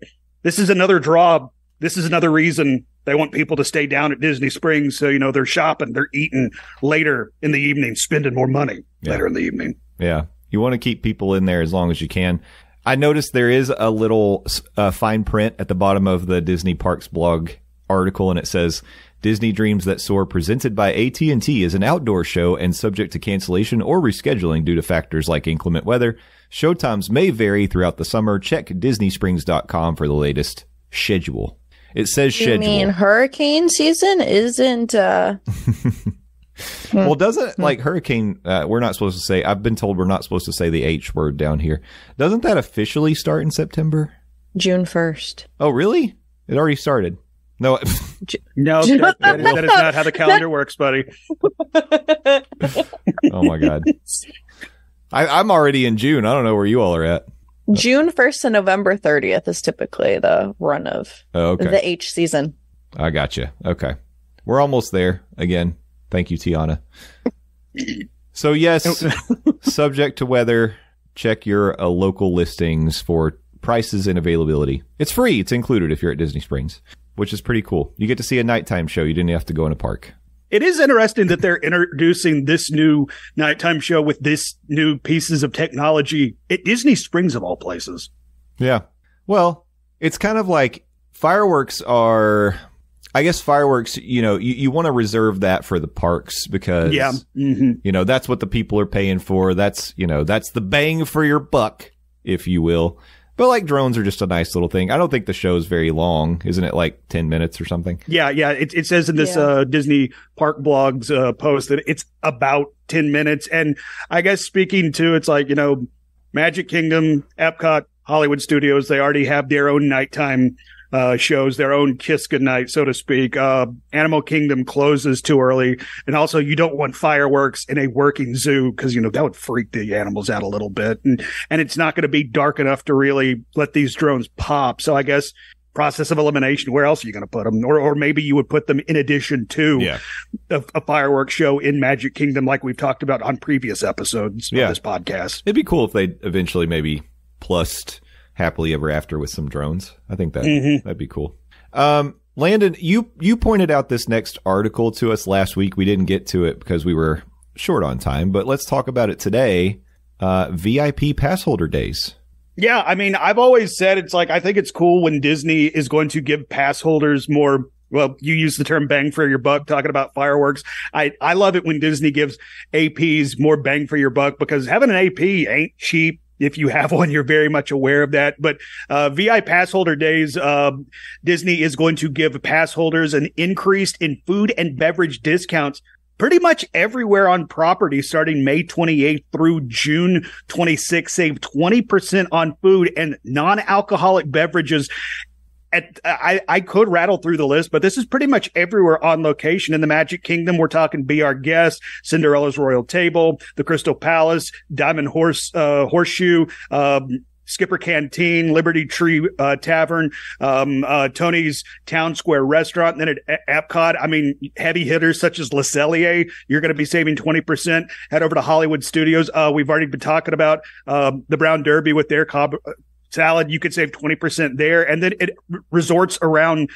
S4: this is another draw. This is another reason they want people to stay down at Disney Springs. So, they're shopping, they're eating later in the evening, spending more money later in the evening.
S3: Yeah. You want to keep people in there as long as you can. I noticed there is a little fine print at the bottom of the Disney Parks blog article, and it says, Disney Dreams That Soar, presented by AT&T, is an outdoor show and subject to cancellation or rescheduling due to factors like inclement weather. Showtimes may vary throughout the summer. Check DisneySprings.com for the latest schedule. It says schedule.
S5: You mean hurricane season isn't?
S3: Well, doesn't like hurricane? We're not supposed to say. I've been told we're not supposed to say the H word down here. Doesn't that officially start in September?
S5: June 1st.
S3: Oh, really? It already started. No,
S4: no, that is not how the calendar works, buddy.
S3: Oh my God, I'm already in June. I don't know where you all are at.
S5: June 1st to November 30th is typically the run of the H season.
S3: I gotcha. Okay. We're almost there again. Thank you, Tiana. So yes, subject to weather, check your local listings for prices and availability. It's free. It's included if you're at Disney Springs, which is pretty cool. You get to see a nighttime show. You didn't have to go in a park.
S4: It is interesting that they're introducing this new nighttime show with this new pieces of technology at Disney Springs, of all places.
S3: Yeah. Well, it's kind of like fireworks are, I guess fireworks, you want to reserve that for the parks because, that's what the people are paying for. That's the bang for your buck, if you will. But like drones are just a nice little thing. I don't think the show's very long. Isn't it like 10 minutes or something?
S4: Yeah. It says in this Disney Park Blogs post that it's about 10 minutes. And I guess speaking to, it's like, Magic Kingdom, Epcot, Hollywood Studios, they already have their own nighttime shows, their own kiss goodnight, so to speak. Animal Kingdom closes too early. And also you don't want fireworks in a working zoo because, that would freak the animals out a little bit. And it's not going to be dark enough to really let these drones pop. So I guess process of elimination, where else are you going to put them? Or maybe you would put them in addition to a fireworks show in Magic Kingdom like we've talked about on previous episodes of this podcast.
S3: It'd be cool if they eventually maybe plussed Happily Ever After with some drones. I think that'd be cool. Landon, you pointed out this next article to us last week. We didn't get to it because we were short on time, but let's talk about it today. VIP pass holder days.
S4: Yeah, I mean, I've always said it's like, I think it's cool when Disney is going to give pass holders more. Well, you use the term bang for your buck, talking about fireworks. I love it when Disney gives APs more bang for your buck because having an AP ain't cheap. If you have one, you're very much aware of that. But VI pass holder days, Disney is going to give pass holders an increase in food and beverage discounts pretty much everywhere on property starting May 28th through June 26th. Save 20% on food and non-alcoholic beverages. I could rattle through the list, but this is pretty much everywhere on location. In the Magic Kingdom, we're talking Be Our Guest, Cinderella's Royal Table, the Crystal Palace, Diamond Horseshoe, Skipper Canteen, Liberty Tree Tavern, Tony's Town Square Restaurant. And then at Epcot, I mean, heavy hitters such as Le Cellier, you're going to be saving 20%. Head over to Hollywood Studios. We've already been talking about the Brown Derby with their Cobb salad. You could save 20% there. And then it resorts around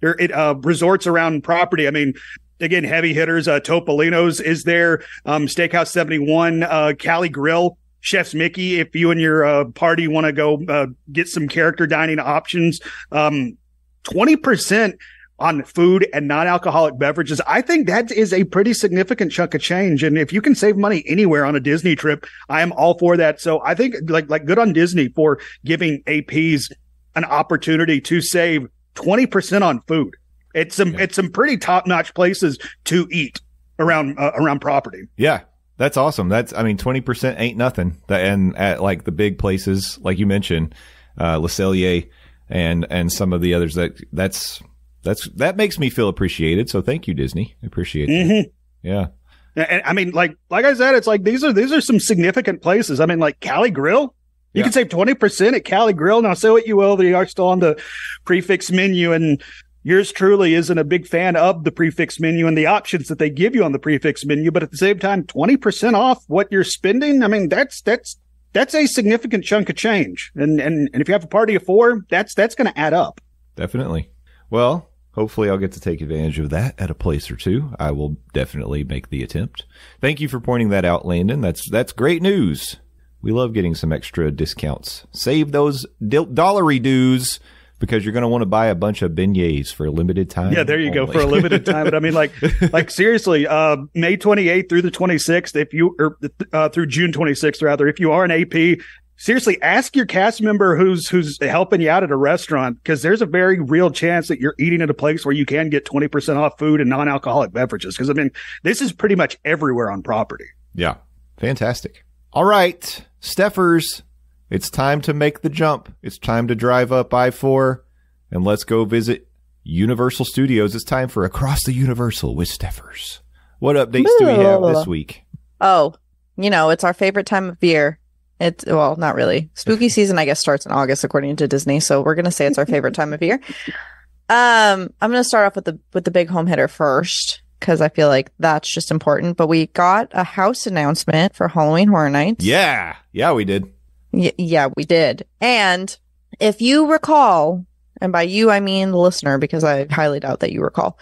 S4: resorts around property. I mean, again, heavy hitters, Topolino's is there, Steakhouse 71, Cali Grill, Chef's Mickey, if you and your party want to go get some character dining options. 20% on food and non-alcoholic beverages. I think that is a pretty significant chunk of change. And if you can save money anywhere on a Disney trip, I am all for that. So I think like good on Disney for giving APs an opportunity to save 20% on food. It's some pretty top-notch places to eat around property.
S3: Yeah. That's awesome. 20% ain't nothing. And at like the big places, like you mentioned, Le Cellier and some of the others, that's that makes me feel appreciated. So thank you, Disney. I appreciate that. Yeah.
S4: And I mean, like I said, it's like these are some significant places. I mean, like Cali Grill, you can save 20% at Cali Grill. Now, say what you will, they are still on the prefix menu, and yours truly isn't a big fan of the prefix menu and the options that they give you on the prefix menu. But at the same time, 20% off what you're spending. I mean, that's a significant chunk of change. And if you have a party of 4, that's going to add up.
S3: Definitely. Well, hopefully I'll get to take advantage of that at a place or two. I will definitely make the attempt. Thank you for pointing that out, Landon. That's great news. We love getting some extra discounts. Save those dollary dues because you're going to want to buy a bunch of beignets for a limited time.
S4: Yeah, there you go, for a limited time. But I mean, like seriously, May 28th through the 26th, through June 26th, rather, if you are an AP, seriously, ask your cast member who's helping you out at a restaurant, because there's a very real chance that you're eating at a place where you can get 20% off food and non-alcoholic beverages. Because, I mean, this is pretty much everywhere on property.
S3: Yeah. Fantastic. All right, Steffers, it's time to make the jump. It's time to drive up I-4 and let's go visit Universal Studios. It's time for Across the Universal with Steffers. What updates do we have this week?
S5: Oh, it's our favorite time of year. Well, not really. Spooky season, I guess, starts in August, according to Disney. So we're going to say it's our favorite time of year. I'm going to start off with the big home hitter first, because I feel like that's just important. But we got a house announcement for Halloween Horror Nights.
S3: Yeah, we did.
S5: Yeah, we did. And if you recall, and by you, I mean the listener, because I highly doubt that you recall,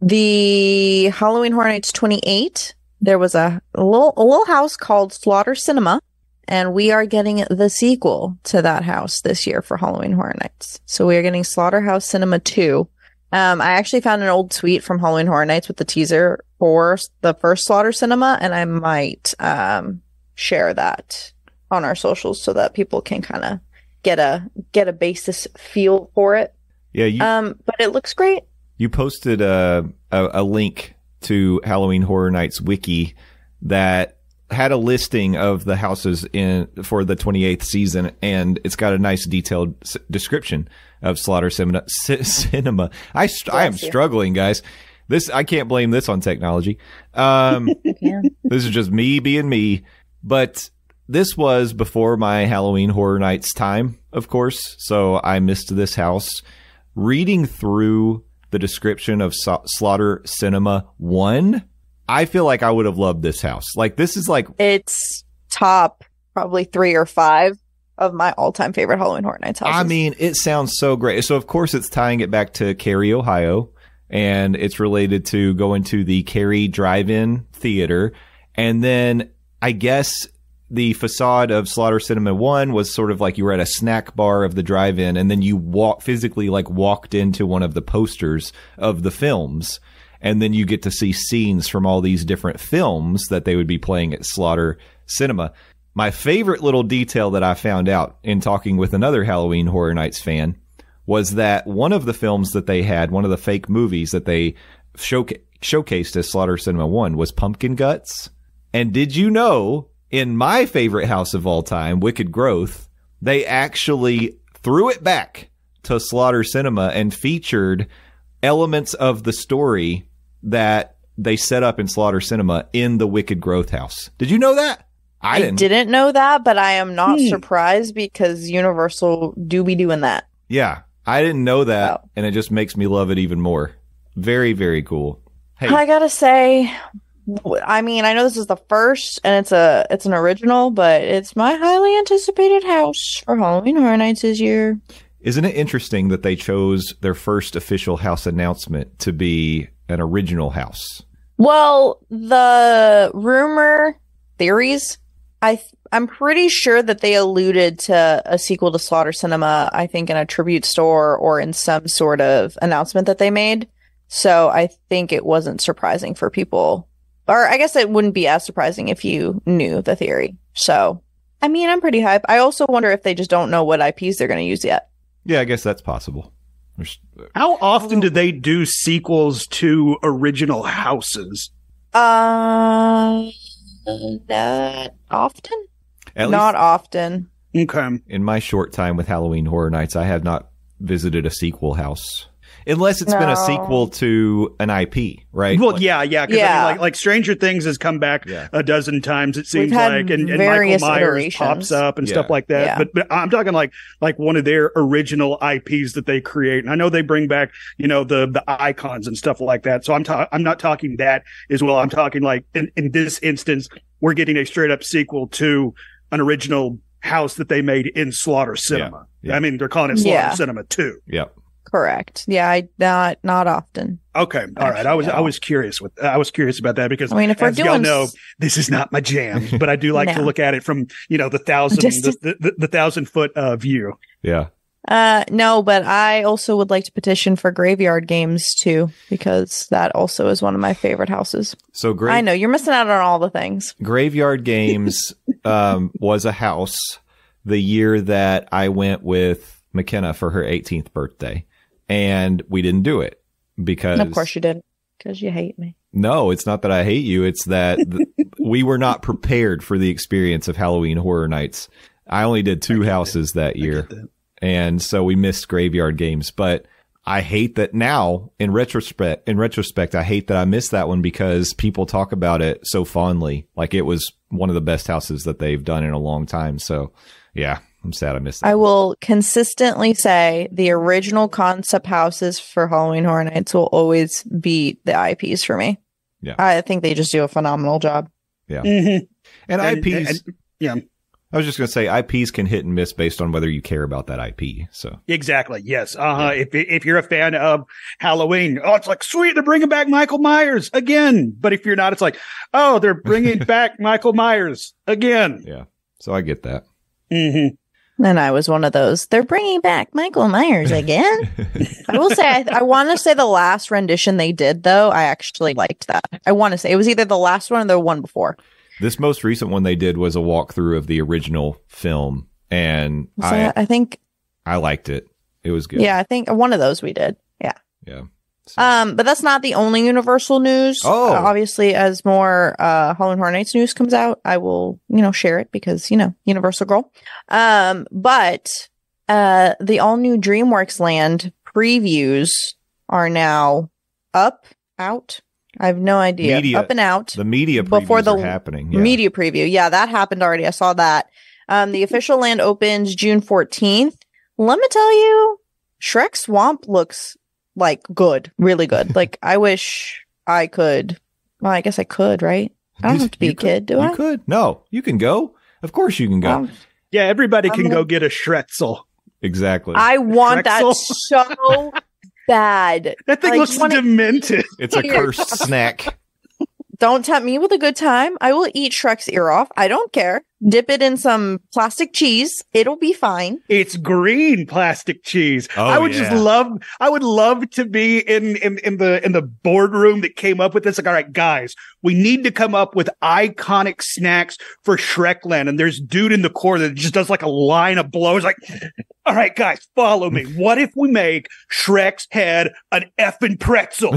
S5: the Halloween Horror Nights 28, there was a little house called Slaughter Cinema, and we are getting the sequel to that house this year for Halloween Horror Nights. So we are getting Slaughterhouse Cinema 2. I actually found an old tweet from Halloween Horror Nights with the teaser for the first Slaughter Cinema, and I might share that on our socials so that people can kind of get a basis feel for it.
S3: Yeah,
S5: but it looks great.
S3: You posted a link to Halloween Horror Nights wiki that had a listing of the houses for the 28th season, and it's got a nice detailed description of Slaughter Cinema. I am struggling, guys. I can't blame this on technology. This is just me being me. But this was before my Halloween Horror Nights time, of course, so I missed this house. Reading through the description of Slaughter Cinema 1, I feel like I would have loved this house. Like, this is like... It's
S5: top probably 3 or 5 of my all-time favorite Halloween Horror Nights houses.
S3: I mean, it sounds so great. So, of course, it's tying it back to Cary, Ohio, and it's related to going to the Cary Drive-In Theater. And then, I guess, the facade of Slaughter Cinema 1 was sort of like you were at a snack bar of the drive-in, and then you physically walked into one of the posters of the films. And then you get to see scenes from all these different films that they would be playing at Slaughter Cinema. My favorite little detail that I found out in talking with another Halloween Horror Nights fan was that one of the films that they had, one of the fake movies that they showcased as Slaughter Cinema 1 was Pumpkin Guts. And did you know, in my favorite house of all time, Wicked Growth, they actually threw it back to Slaughter Cinema and featured elements of the story that they set up in Slaughter Cinema in the Wicked Growth house. Did you know that?
S5: I didn't know that, but I am not surprised because Universal do be doing that.
S3: Yeah, I didn't know that, and it just makes me love it even more. Very, very cool.
S5: Hey, I gotta say, I mean, I know this is the first, and it's an original, but it's my highly anticipated house for Halloween Horror Nights this year.
S3: Isn't it interesting that they chose their first official house announcement to be an original house?
S5: Well, the rumor theories, I'm pretty sure that they alluded to a sequel to Slaughter Cinema, I think in a tribute store or in some sort of announcement that they made. So I think it wasn't surprising for people. Or I guess it wouldn't be as surprising if you knew the theory. So, I mean, I'm pretty hype. I also wonder if they just don't know what IPs they're going to use yet.
S3: Yeah, I guess that's possible.
S4: How often do they do sequels to original houses?
S5: Not often.
S3: Not
S5: often.
S4: Okay.
S3: In my short time with Halloween Horror Nights, I have not visited a sequel house Unless it's been a
S5: No.
S3: sequel to an IP, right?
S4: Well,
S3: Like-
S4: yeah. 'Cause I mean, like Stranger Things has come back a dozen times. It seems
S5: had
S4: like, and Michael
S5: various
S4: Myers
S5: iterations.
S4: pops up and stuff like that.
S5: Yeah.
S4: But I'm talking like one of their original IPs that they create. And I know they bring back, the icons and stuff like that. So I'm not talking that as well. I'm talking like in this instance, we're getting a straight up sequel to an original house that they made in Slaughter Cinema.
S3: Yeah.
S4: I mean, they're calling it Slaughter Cinema 2.
S3: Yep.
S5: Correct. Yeah, not often.
S4: Okay, all right. I was curious about that because
S5: I mean, if we're
S4: as y'all
S5: doing
S4: know, this is not my jam, but I do like to
S5: No.
S4: look at it from the 1,000-foot view.
S3: Yeah.
S5: No, but I also would like to petition for Graveyard Games too, because that also is one of my favorite houses.
S3: So
S5: I know you're missing out on all the things.
S3: Graveyard Games was a house the year that I went with McKenna for her 18th birthday, and we didn't do it because.
S5: And of course you did, because you hate me.
S3: No, it's not that I hate you. It's that we were not prepared for the experience of Halloween Horror Nights. I only did 2 houses that year, and so we missed Graveyard Games. But I hate that now. In retrospect, I hate that I missed that one because people talk about it so fondly, like it was one of the best houses that they've done in a long time. So, yeah, I'm sad I missed that.
S5: I will consistently say the original concept houses for Halloween Horror Nights will always beat the IPs for me.
S3: Yeah.
S5: I think they just do a phenomenal job.
S3: Yeah,
S4: Mm-hmm.
S3: and IPs.
S4: Yeah.
S3: I was just going to say IPs can hit and miss based on whether you care about that IP. So
S4: Exactly. Yes. If you're a fan of Halloween, it's like sweet, they're bringing back Michael Myers again. But if you're not, it's like, oh, they're bringing back Michael Myers again.
S3: yeah, so I get that.
S4: Mm-hmm.
S5: And I was one of those. They're bringing back Michael Myers again. I will say, I want to say the last rendition they did, though, I actually liked that. I want to say it was either the last one or the one before.
S3: This most recent one they did was a walkthrough of the original film, and
S5: So I think,
S3: I liked it. It was good.
S5: yeah, I think one of those we did. Yeah.
S3: Yeah. So-
S5: But that's not the only Universal news.
S3: Oh.
S5: Obviously, as more Halloween Horror Nights news comes out, I will, share it because, Universal girl. But the all new DreamWorks Land previews are now out. I have no idea.
S3: Media-
S5: Up and out.
S3: The media
S5: Before
S3: previews
S5: the
S3: are happening. Yeah.
S5: Media preview. Yeah, that happened already. I saw that. The official land opens June 14th. Let me tell you, Shrek Swamp looks like good, really good. Like, I wish I could. Well, I guess I could, right? I don't have to be a kid, do I?
S3: You could. No, you can go. Of course you can go.
S5: Um,
S4: Yeah, everybody can
S5: gonna-
S4: go get a Schretzel.
S3: Exactly.
S5: I want that
S4: Shrexel.
S5: so bad.
S4: That thing
S5: I
S4: looks
S5: just wanna-
S4: demented.
S3: It's a cursed snack.
S5: Don't tempt me with a good time. I will eat Shrek's ear off. I don't care. Dip it in some plastic cheese. It'll be fine.
S4: It's green plastic cheese.
S3: Oh,
S4: I would
S3: yeah.
S4: I would love to be in the boardroom that came up with this. Like, all right, guys, we need to come up with iconic snacks for Shrekland. And there's dude in the corner that just does like a line of blows. Like, all right, guys, follow me. What if we make Shrek's head an effing pretzel?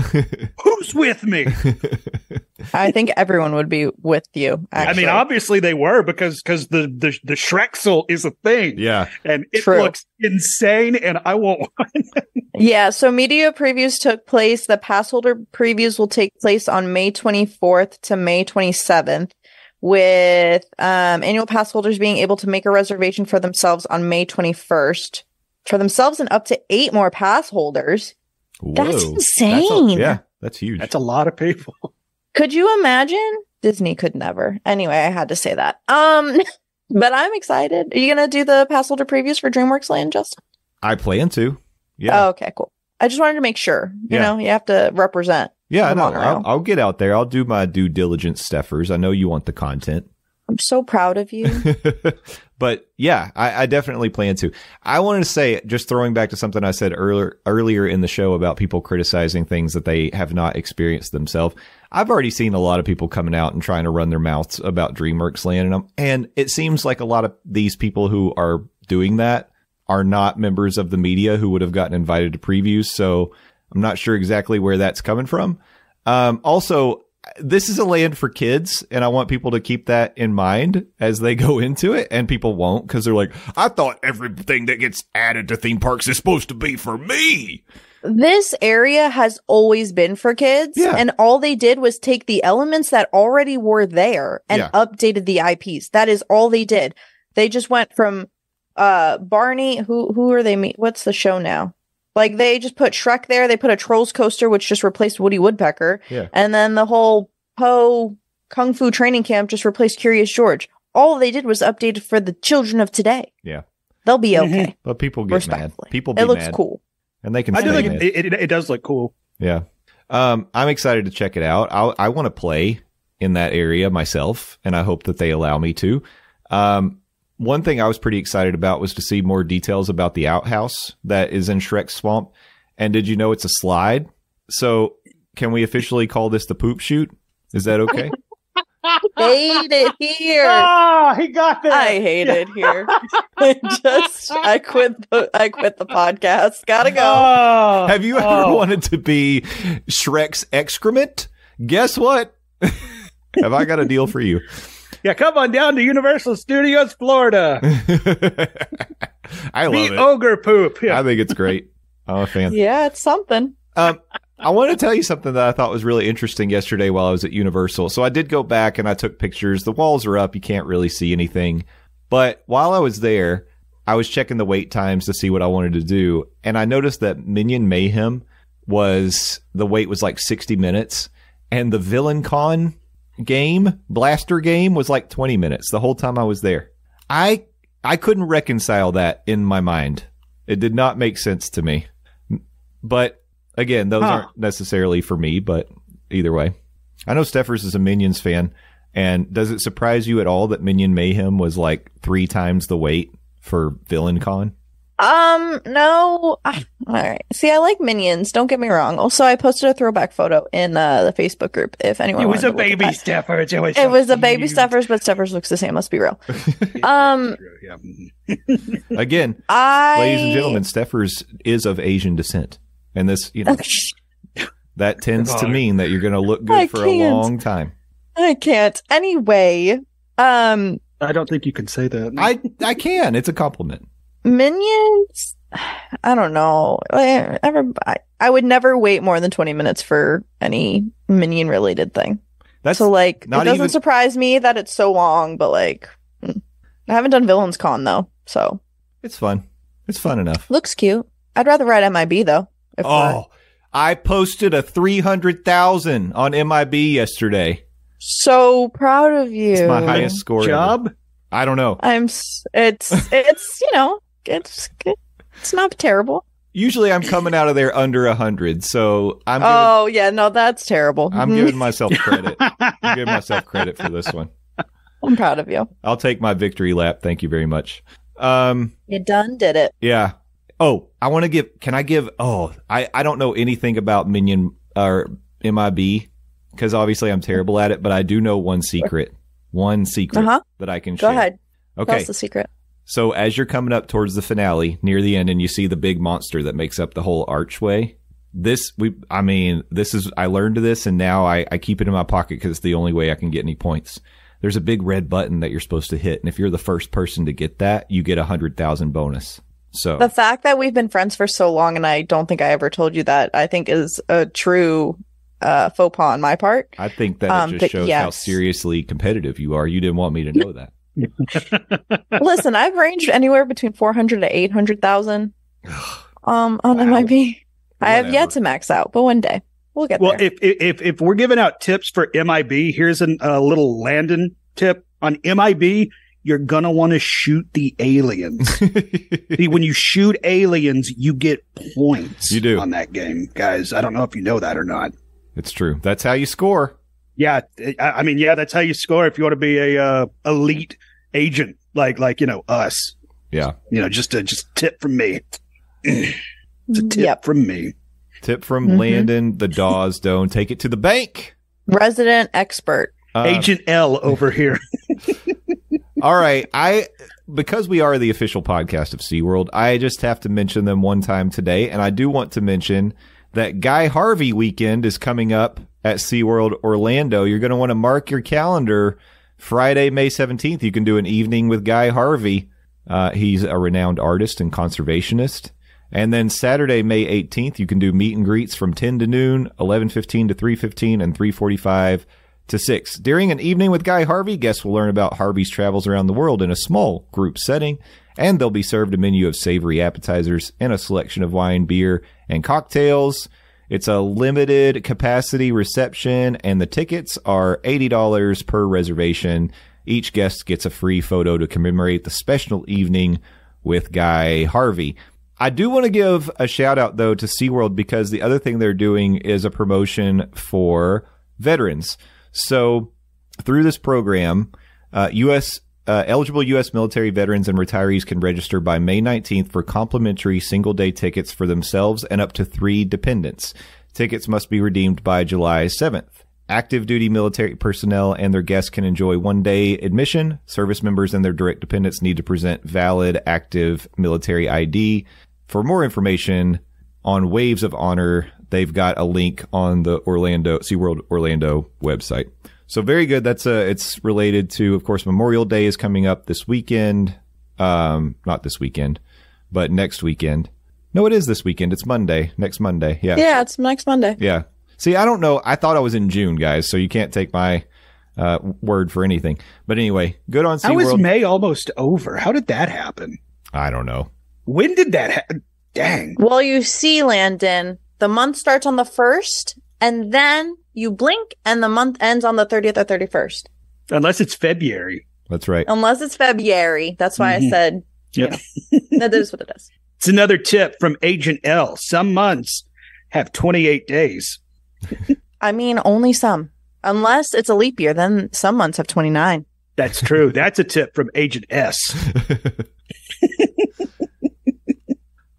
S4: Who's with me?
S5: I think everyone would be with you. Actually.
S4: I mean, obviously they were because the Shrexel is a thing.
S3: Yeah.
S4: And it
S5: True.
S4: looks insane. And I want one.
S5: Yeah, so media previews took place. The pass holder previews will take place on May 24th to May 27th, with annual pass holders being able to make a reservation for themselves on May 21st. For themselves and up to 8 more pass holders. That's
S3: Whoa.
S5: insane.
S3: Yeah, that's huge.
S4: That's a lot of people.
S5: Could you imagine? Disney could never. Anyway, I had to say that. But I'm excited. Are you going to do the pass holder previews for DreamWorks Land, Justin?
S3: I plan to. Yeah.
S5: Oh, okay, cool. I just wanted to make sure. You
S3: Yeah.
S5: know, you have to represent.
S3: Yeah, I
S5: the
S3: know.
S5: monorail.
S3: I'll get out there. I'll do my due diligence, Steffers. I know you want the content.
S5: I'm so proud of you.
S3: But yeah, I definitely plan to. I wanted to say, just throwing back to something I said earlier in the show about people criticizing things that they have not experienced themselves. I've already seen a lot of people coming out and trying to run their mouths about DreamWorks Land, and it seems like a lot of these people who are doing that are not members of the media who would have gotten invited to previews. So I'm not sure exactly where that's coming from. Also, this is a land for kids, and I want people to keep that in mind as they go into it, and people won't because they're like, I thought everything that gets added to theme parks is supposed to be for me.
S5: This area has always been for kids,
S3: Yeah.
S5: and all they did was take the elements that already were there and
S3: Yeah.
S5: updated the IPs. That is all they did. They just went from Barney. Who are they? What's the show now? Like they just put Shrek there. They put a Trolls coaster, which just replaced Woody Woodpecker,
S3: Yeah.
S5: and then the whole Poe Kung Fu training camp just replaced Curious George. All they did was update it for the children of today.
S3: Yeah.
S5: They'll be okay.
S3: But people get mad.
S5: Respectfully,
S3: People be
S5: it looks
S3: mad,
S5: cool.
S3: and they can
S4: I do
S3: stay
S4: think
S3: mad.
S4: it does look cool.
S3: Yeah. I'm excited to check it out. I want to play in that area myself, and I hope that they allow me to. One thing I was pretty excited about was to see more details about the outhouse that is in Shrek's swamp. And did you know it's a slide? So can we officially call this the poop chute? Is that okay?
S5: Hate it here.
S4: Ah, he got there.
S5: I hate it here. I quit the podcast. Gotta go.
S4: Oh,
S3: Have you ever wanted to be Shrek's excrement? Guess what? Have I got a deal for you?
S4: yeah, come on down to Universal Studios, Florida.
S3: I love
S4: Be
S3: it.
S4: ogre poop. Yeah.
S3: I think it's great. I'm a fan.
S5: Yeah, it's something.
S3: I want to tell you something that I thought was really interesting yesterday while I was at Universal. So I did go back and I took pictures. The walls are up. You can't really see anything. But while I was there, I was checking the wait times to see what I wanted to do. And I noticed that Minion Mayhem the wait was like 60 minutes. And the Villain Con Blaster game was like 20 minutes the whole time I was there. I couldn't reconcile that in my mind. It did not make sense to me. But again, those aren't necessarily for me, but either way. I know Steffers is a Minions fan, and does it surprise you at all that Minion Mayhem was like 3 times the wait for Villain Con?
S5: No. All right. See, I like Minions. Don't get me wrong. Also, I posted a throwback photo in the Facebook group. If anyone
S4: It was
S5: wanted
S4: a
S5: to look at
S4: baby
S5: that.
S4: Steffers.
S5: It was a baby Steffers, but Steffers looks the same. Let's be real.
S3: Again,
S5: I
S3: ladies and gentlemen, Steffers is of Asian descent. And this, that tends to mean that you're going to look good
S5: I
S3: for
S5: can't.
S3: a long time.
S5: I can't. Anyway,
S4: I don't think you can say that.
S3: I can. It's a compliment.
S5: Minions. I don't know. I would never wait more than 20 minutes for any Minion related thing.
S3: That's
S5: So like, it
S3: not
S5: doesn't
S3: even-
S5: surprise me that it's so long, but like, I haven't done Villains Con though, so
S3: It's fun. It's fun enough.
S5: looks cute. I'd rather ride MIB though. If we're-
S3: Oh, I posted a 300,000 on MIB yesterday.
S5: so proud of you.
S3: It's my highest score ever.
S4: Job?
S3: I don't know.
S5: It's it's not terrible.
S3: Usually I'm coming out of there under 100, so I'm
S5: Yeah, no, that's terrible.
S3: I'm giving myself credit. I'm giving myself credit for this one.
S5: I'm proud of you.
S3: I'll take my victory lap. Thank you very much.
S5: You done did it.
S3: Yeah. Oh, I don't know anything about Minion or MIB because obviously I'm terrible at it, but I do know one secret that I can
S5: Go
S3: share.
S5: ahead.
S3: Okay.
S5: That's the secret.
S3: So as you're coming up towards the finale near the end and you see the big monster that makes up the whole archway, I learned this and now I keep it in my pocket because it's the only way I can get any points. There's a big red button that you're supposed to hit. And if you're the first person to get that, you get 100,000 bonus. So
S5: The fact that we've been friends for so long, and I don't think I ever told you that, I think is a true faux pas on my part.
S3: I think that it
S5: but
S3: just shows how
S5: yes.
S3: seriously competitive you are. You didn't want me to know that.
S5: Listen, I've ranged anywhere between 400 to 800,000 on MIB. I have yet to max out, but one day we'll get
S4: Well,
S5: there.
S4: if we're giving out tips for MIB, here's a little Landon tip on MIB. You're gonna want to shoot the aliens. See, when you shoot aliens, you get points.
S3: You do.
S4: On that game, guys. I don't know if you know that or not.
S3: It's true. That's how you score.
S4: Yeah, I mean, yeah, that's how you score if you want to be a elite agent like us.
S3: Yeah.
S4: Just tip from me. It's a tip
S5: Yep.
S4: from me.
S3: Tip from Landon, the Dawes don't take it to the bank.
S5: Resident expert.
S4: Agent L over here.
S3: All right. Because we are the official podcast of SeaWorld, I just have to mention them one time today. And I do want to mention that Guy Harvey weekend is coming up at SeaWorld Orlando. You're going to want to mark your calendar. Friday, May 17th, you can do an evening with Guy Harvey. He's a renowned artist and conservationist. And then Saturday, May 18th, you can do meet and greets from 10 to noon, 11:15 to 3:15, and 3:45 to 6. During an evening with Guy Harvey, guests will learn about Harvey's travels around the world in a small group setting, and they'll be served a menu of savory appetizers and a selection of wine, beer, and cocktails. It's a limited capacity reception, and the tickets are $80 per reservation. Each guest gets a free photo to commemorate the special evening with Guy Harvey. I do want to give a shout out, though, to SeaWorld, because the other thing they're doing is a promotion for veterans. So through this program, eligible U.S. military veterans and retirees can register by May 19th for complimentary single-day tickets for themselves and up to 3 dependents. Tickets must be redeemed by July 7th. Active duty military personnel and their guests can enjoy one-day admission. Service members and their direct dependents need to present valid active military ID. For more information on Waves of Honor, they've got a link on the SeaWorld Orlando website. So very good. It's related to, of course, Memorial Day is coming up this weekend. Not this weekend, but next weekend. No, it is this weekend. It's Monday. Next Monday. Yeah.
S5: Yeah, it's next Monday.
S3: Yeah. See, I don't know. I thought I was in June, guys, so you can't take my word for anything. But anyway, good on SeaWorld.
S4: How is May almost over? How did that happen?
S3: I don't know.
S4: When did that happen? Dang.
S5: Well, you see, Landon, the month starts on the 1st, and then you blink, and the month ends on the 30th or 31st.
S4: Unless it's February.
S3: That's right.
S5: Unless it's February. That's why I said,
S4: Yep.
S5: that is what it is.
S4: It's another tip from Agent L. Some months have 28 days.
S5: I mean, only some. Unless it's a leap year, then some months have 29.
S4: That's true. That's a tip from Agent S.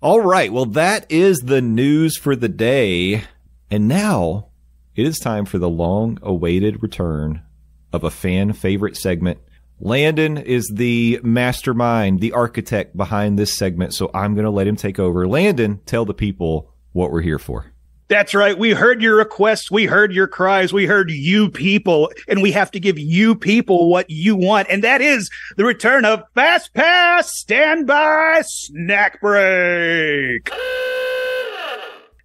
S3: All right. Well, that is the news for the day. And now it is time for the long-awaited return of a fan favorite segment. Landon is the mastermind, the architect behind this segment, so I'm going to let him take over. Landon, tell the people what we're here for.
S4: That's right. We heard your requests. We heard your cries. We heard you people, and we have to give you people what you want. And that is the return of Fast Pass Standby Snack Break.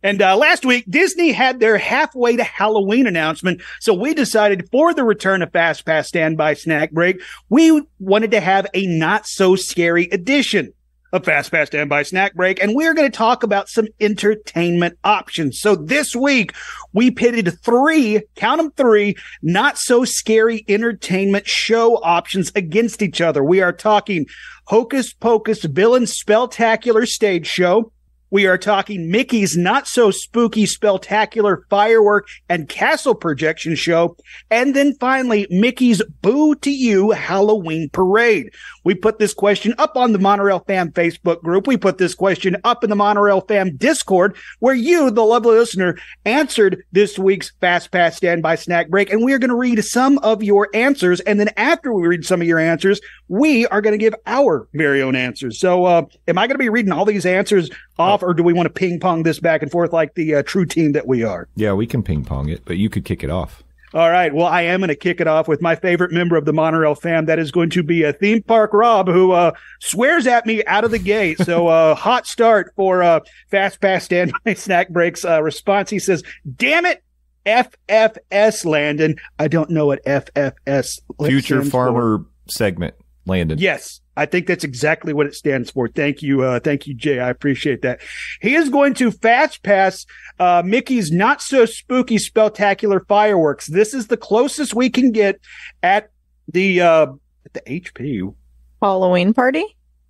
S4: And last week, Disney had their halfway to Halloween announcement. So we decided for the return of Fast Pass Standby Snack Break, we wanted to have a not so scary edition of Fast Pass Standby Snack Break, and we're going to talk about some entertainment options. So this week, we pitted 3, count them 3, not so scary entertainment show options against each other. We are talking Hocus Pocus Villain Spelltacular Stage Show. We are talking Mickey's Not So Spooky Spelltacular Firework and Castle Projection Show. And then finally, Mickey's Boo to You Halloween Parade. We put this question up on the Monorail Fam Facebook group. We put this question up in the Monorail Fam Discord, where you, the lovely listener, answered this week's Fast Pass Standby Snack Break. And we are going to read some of your answers. And then after we read some of your answers, we are going to give our very own answers. So am I going to be reading all these answers off, or do we want to ping pong this back and forth like the true team that we are?
S3: Yeah, we can ping pong it, but you could kick it off.
S4: All right. Well, I am going to kick it off with my favorite member of the Monorail Fam. That is going to be a Theme Park Rob, who swears at me out of the gate. So hot start for Fast Pass Standby Snack Breaks response. He says, "Damn it, FFS, Landon." I don't know what FFS
S3: Future
S4: stands
S3: Farmer
S4: for.
S3: Segment, Landon.
S4: Yes, I think that's exactly what it stands for. Thank you, Jay. I appreciate that. He is going to fast pass Mickey's Not So Spooky Spelltacular Fireworks. This is the closest we can get at the HP
S5: Halloween party?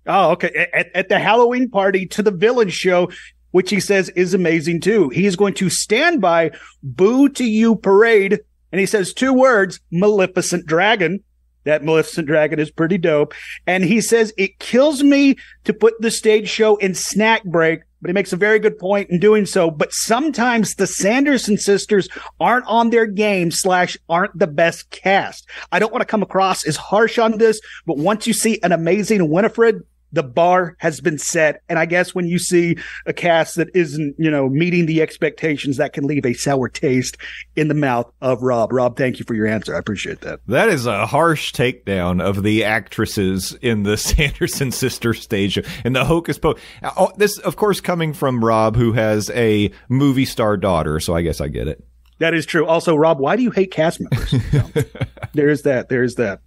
S4: Oh, okay. At the Halloween party to the villain show, which he says is amazing too. He's going to stand by Boo to You Parade, and he says 2 words: Maleficent Dragon. That Maleficent Dragon is pretty dope. And he says, it kills me to put the stage show in snack break, but he makes a very good point in doing so. But sometimes the Sanderson sisters aren't on their game / aren't the best cast. I don't want to come across as harsh on this, but once you see an amazing Winifred, The bar has been set. And I guess when you see a cast that isn't, meeting the expectations, that can leave a sour taste in the mouth of Rob. Rob, thank you for your answer. I appreciate that.
S3: That is a harsh takedown of the actresses in the Sanderson Sisters stage show. In the Hocus Pocus. This, of course, coming from Rob, who has a movie star daughter. So I guess I get it.
S4: That is true. Also, Rob, why do you hate cast members? There is that.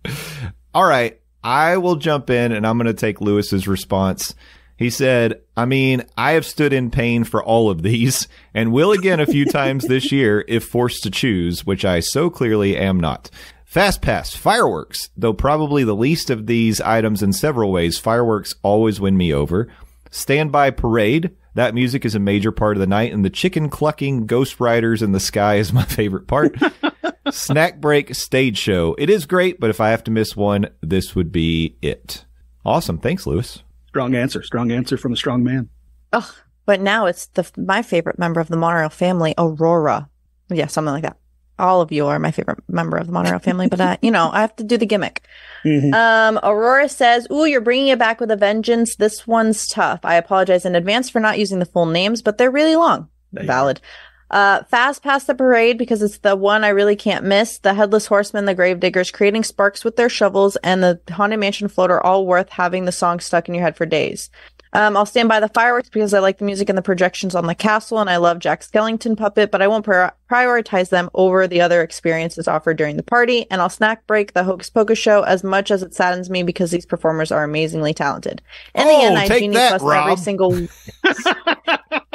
S3: All right. I will jump in and I'm going to take Lewis's response. He said, I have stood in pain for all of these and will again a few times this year if forced to choose, which I so clearly am not. Fast Pass, fireworks, though probably the least of these items in several ways, fireworks always win me over. Standby Parade, that music is a major part of the night, and the chicken clucking Ghost Riders in the sky is my favorite part. Snack Break Stage Show. It is great, but if I have to miss one, this would be it. Awesome. Thanks, Lewis.
S4: Strong answer from a strong man.
S5: Oh, but now it's my favorite member of the Monorail family, Aurora. Yeah, something like that. All of you are my favorite member of the Monorail family, but I have to do the gimmick. Mm-hmm. Aurora says, "Ooh, you're bringing it back with a vengeance. This one's tough. I apologize in advance for not using the full names, but they're really long." Valid. Fast Pass the Parade, because it's the one I really can't miss. The Headless Horseman, the Gravediggers, creating sparks with their shovels, and the Haunted Mansion float are all worth having the song stuck in your head for days. I'll stand by the fireworks because I like the music and the projections on the castle, and I love Jack Skellington puppet, but I won't prioritize them over the other experiences offered during the party. And I'll snack break the Hocus Pocus show as much as it saddens me because these performers are amazingly talented. In the end, I Genie Plus every single.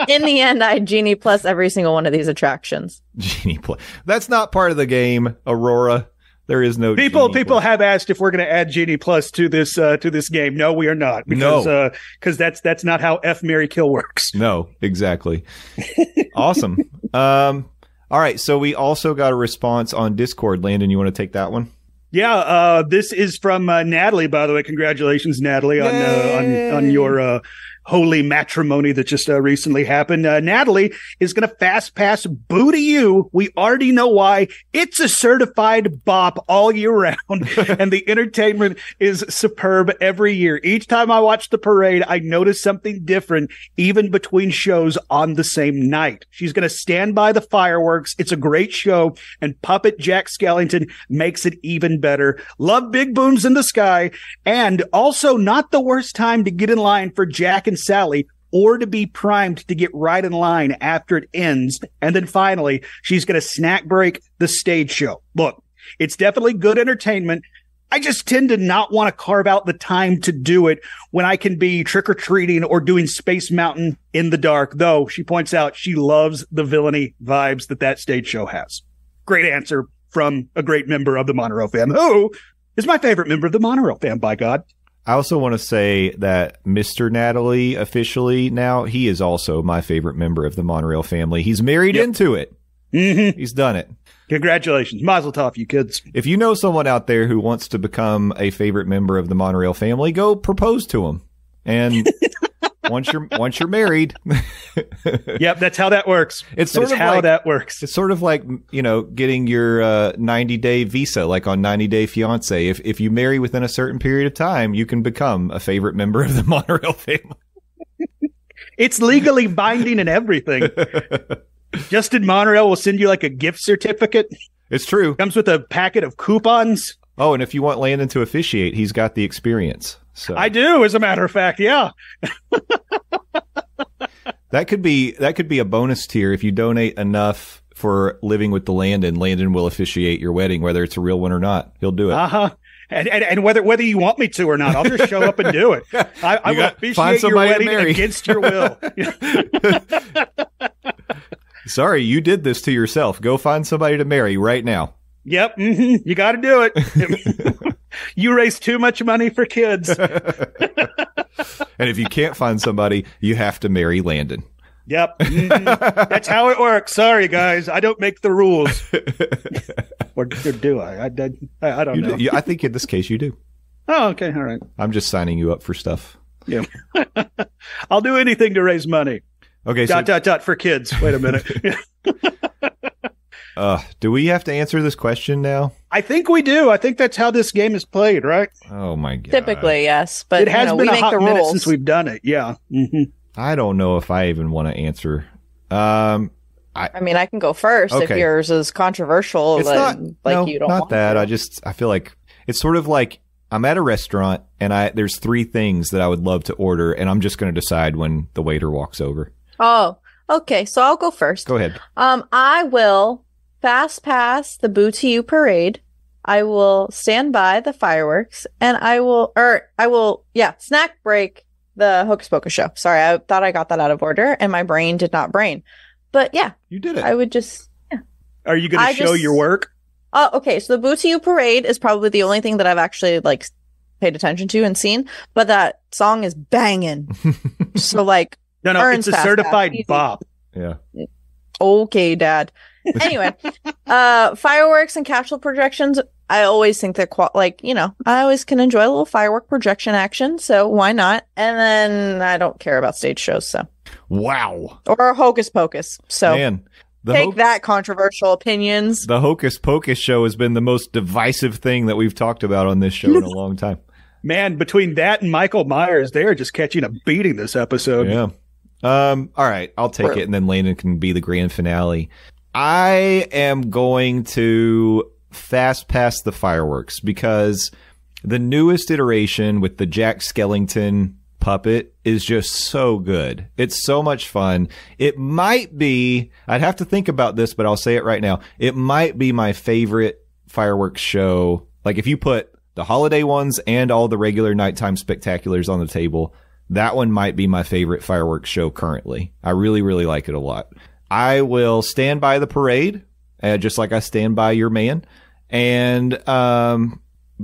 S5: In the end, I Genie Plus every single one of these attractions.
S3: Genie Plus. That's not part of the game, Aurora. There is no
S4: people have asked if we're going to add Genie Plus to this game. No, we are not, because that's not how F Marry Kill works.
S3: No, exactly. Awesome. All right, so we also got a response on Discord. Landon, you want to take that one?
S4: Yeah, this is from Natalie, by the way. Congratulations, Natalie, on your holy matrimony that just recently happened. Natalie is going to fast pass Boo to You. We already know why. It's a certified bop all year round, and the entertainment is superb every year. Each time I watch the parade, I notice something different, even between shows on the same night. She's going to stand by the fireworks. It's a great show, and Puppet Jack Skellington makes it even better. Love Big Booms in the Sky, and also not the worst time to get in line for Jack and Sally, or to be primed to get right in line after it ends. And then finally, she's going to snack break the stage show. Look, it's definitely good entertainment. I just tend to not want to carve out the time to do it when I can be trick-or-treating or doing Space Mountain in the dark, though she points out she loves the villainy vibes that stage show has. Great answer from a great member of the Monorail fam, who is my favorite member of the Monorail fam, by God.
S3: I also want to say that Mr. Natalie, officially now, he is also my favorite member of the Monorail family. He's married into it. Mm-hmm. He's done it.
S4: Congratulations. Mazel tov, you kids.
S3: If you know someone out there who wants to become a favorite member of the Monorail family, go propose to him. And once you're married.
S4: Yep, that's how that works. It's sort of how that works.
S3: It's sort of like, getting your 90-day visa, like on 90 Day Fiancé. If you marry within a certain period of time, you can become a favorite member of the Monorail family.
S4: It's legally binding and everything. Justin Monorail will send you like a gift certificate.
S3: It's true.
S4: Comes with a packet of coupons.
S3: Oh, and if you want Landon to officiate, he's got the experience. So
S4: I do, as a matter of fact, yeah.
S3: That could be a bonus tier if you donate enough for living with the Landon. Landon will officiate your wedding, whether it's a real one or not. He'll do it.
S4: Uh-huh. And whether you want me to or not, I'll just show up and do it. I will officiate your wedding against your will.
S3: Sorry, you did this to yourself. Go find somebody to marry right now.
S4: Yep. Mm-hmm. You got to do it. You raise too much money for kids.
S3: And if you can't find somebody, you have to marry Landon.
S4: Yep. Mm-hmm. That's how it works. Sorry, guys. I don't make the rules. Or do I? I don't know.
S3: I think in this case you do.
S4: Oh, okay. All right.
S3: I'm just signing you up for stuff.
S4: Yeah. I'll do anything to raise money.
S3: Okay.
S4: Dot for kids. Wait a minute.
S3: Do we have to answer this question now?
S4: I think we do. I think that's how this game is played, right?
S3: Oh my god!
S5: Typically, yes, but
S4: It has been
S5: we
S4: a
S5: make
S4: hot
S5: the
S4: minute
S5: rules.
S4: since we've done it. Yeah. Mm-hmm.
S3: I don't know if I even want to answer.
S5: I mean, I can go first if
S3: Okay.
S5: yours is controversial.
S3: It's
S5: like,
S3: not
S5: you don't
S3: not
S5: want
S3: that.
S5: to.
S3: I feel like it's sort of like I'm at a restaurant and there's 3 things that I would love to order, and I'm just going to decide when the waiter walks over.
S5: Oh, okay. So I'll go first.
S3: Go ahead.
S5: I will fast pass the Boo to You parade. I will stand by the fireworks, and I will snack break the Hocus Pocus show. Sorry, I thought I got that out of order, and my brain did not brain. But yeah,
S3: You did it.
S5: I would just.
S4: Are you going to show your work?
S5: Oh, okay. So the Boo to You parade is probably the only thing that I've actually like paid attention to and seen. But that song is banging. So like,
S4: No,
S5: Ern's
S4: it's a
S5: fast
S4: certified
S5: pass. Easy.
S4: bop.
S3: Yeah.
S5: Okay, Dad. Anyway, fireworks and capsule projections. I always think they're I always can enjoy a little firework projection action. So why not? And then I don't care about stage shows. So
S3: Wow.
S5: or Hocus Pocus. So
S3: Man,
S5: take that, controversial opinions.
S3: the Hocus Pocus show has been the most divisive thing that we've talked about on this show in a long time.
S4: Man, between that and Michael Myers, they are just catching a beating this episode.
S3: Yeah. All right, I'll take it, and then Landon can be the grand finale. I am going to fast pass the fireworks because the newest iteration with the Jack Skellington puppet is just so good. It's so much fun. It might be, I'd have to think about this, but I'll say it right now. It might be my favorite fireworks show. Like if you put the holiday ones and all the regular nighttime spectaculars on the table, that one might be my favorite fireworks show currently. I really, really like it a lot. I will stand by the parade, just like I stand by your man. And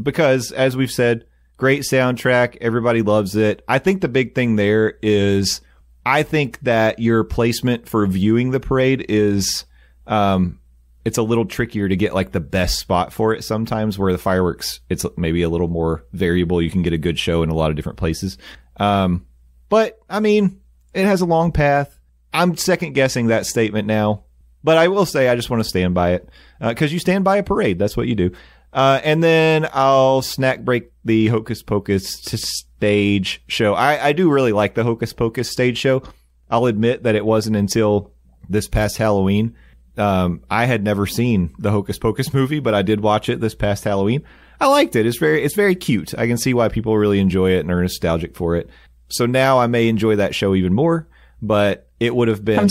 S3: because, as we've said, great soundtrack. Everybody loves it. I think the big thing there is I think that your placement for viewing the parade is it's a little trickier to get like the best spot for it sometimes, where the fireworks, it's maybe a little more variable. You can get a good show in a lot of different places. But I mean, it has a long path. I'm second guessing that statement now, but I will say I just want to stand by it because you stand by a parade. That's what you do. And then I'll snack break the Hocus Pocus stage show. I do really like the Hocus Pocus stage show. I'll admit that it wasn't until this past Halloween. I had never seen the Hocus Pocus movie, but I did watch it this past Halloween. I liked it. It's very cute. I can see why people really enjoy it and are nostalgic for it. So now I may enjoy that show even more, but it would have been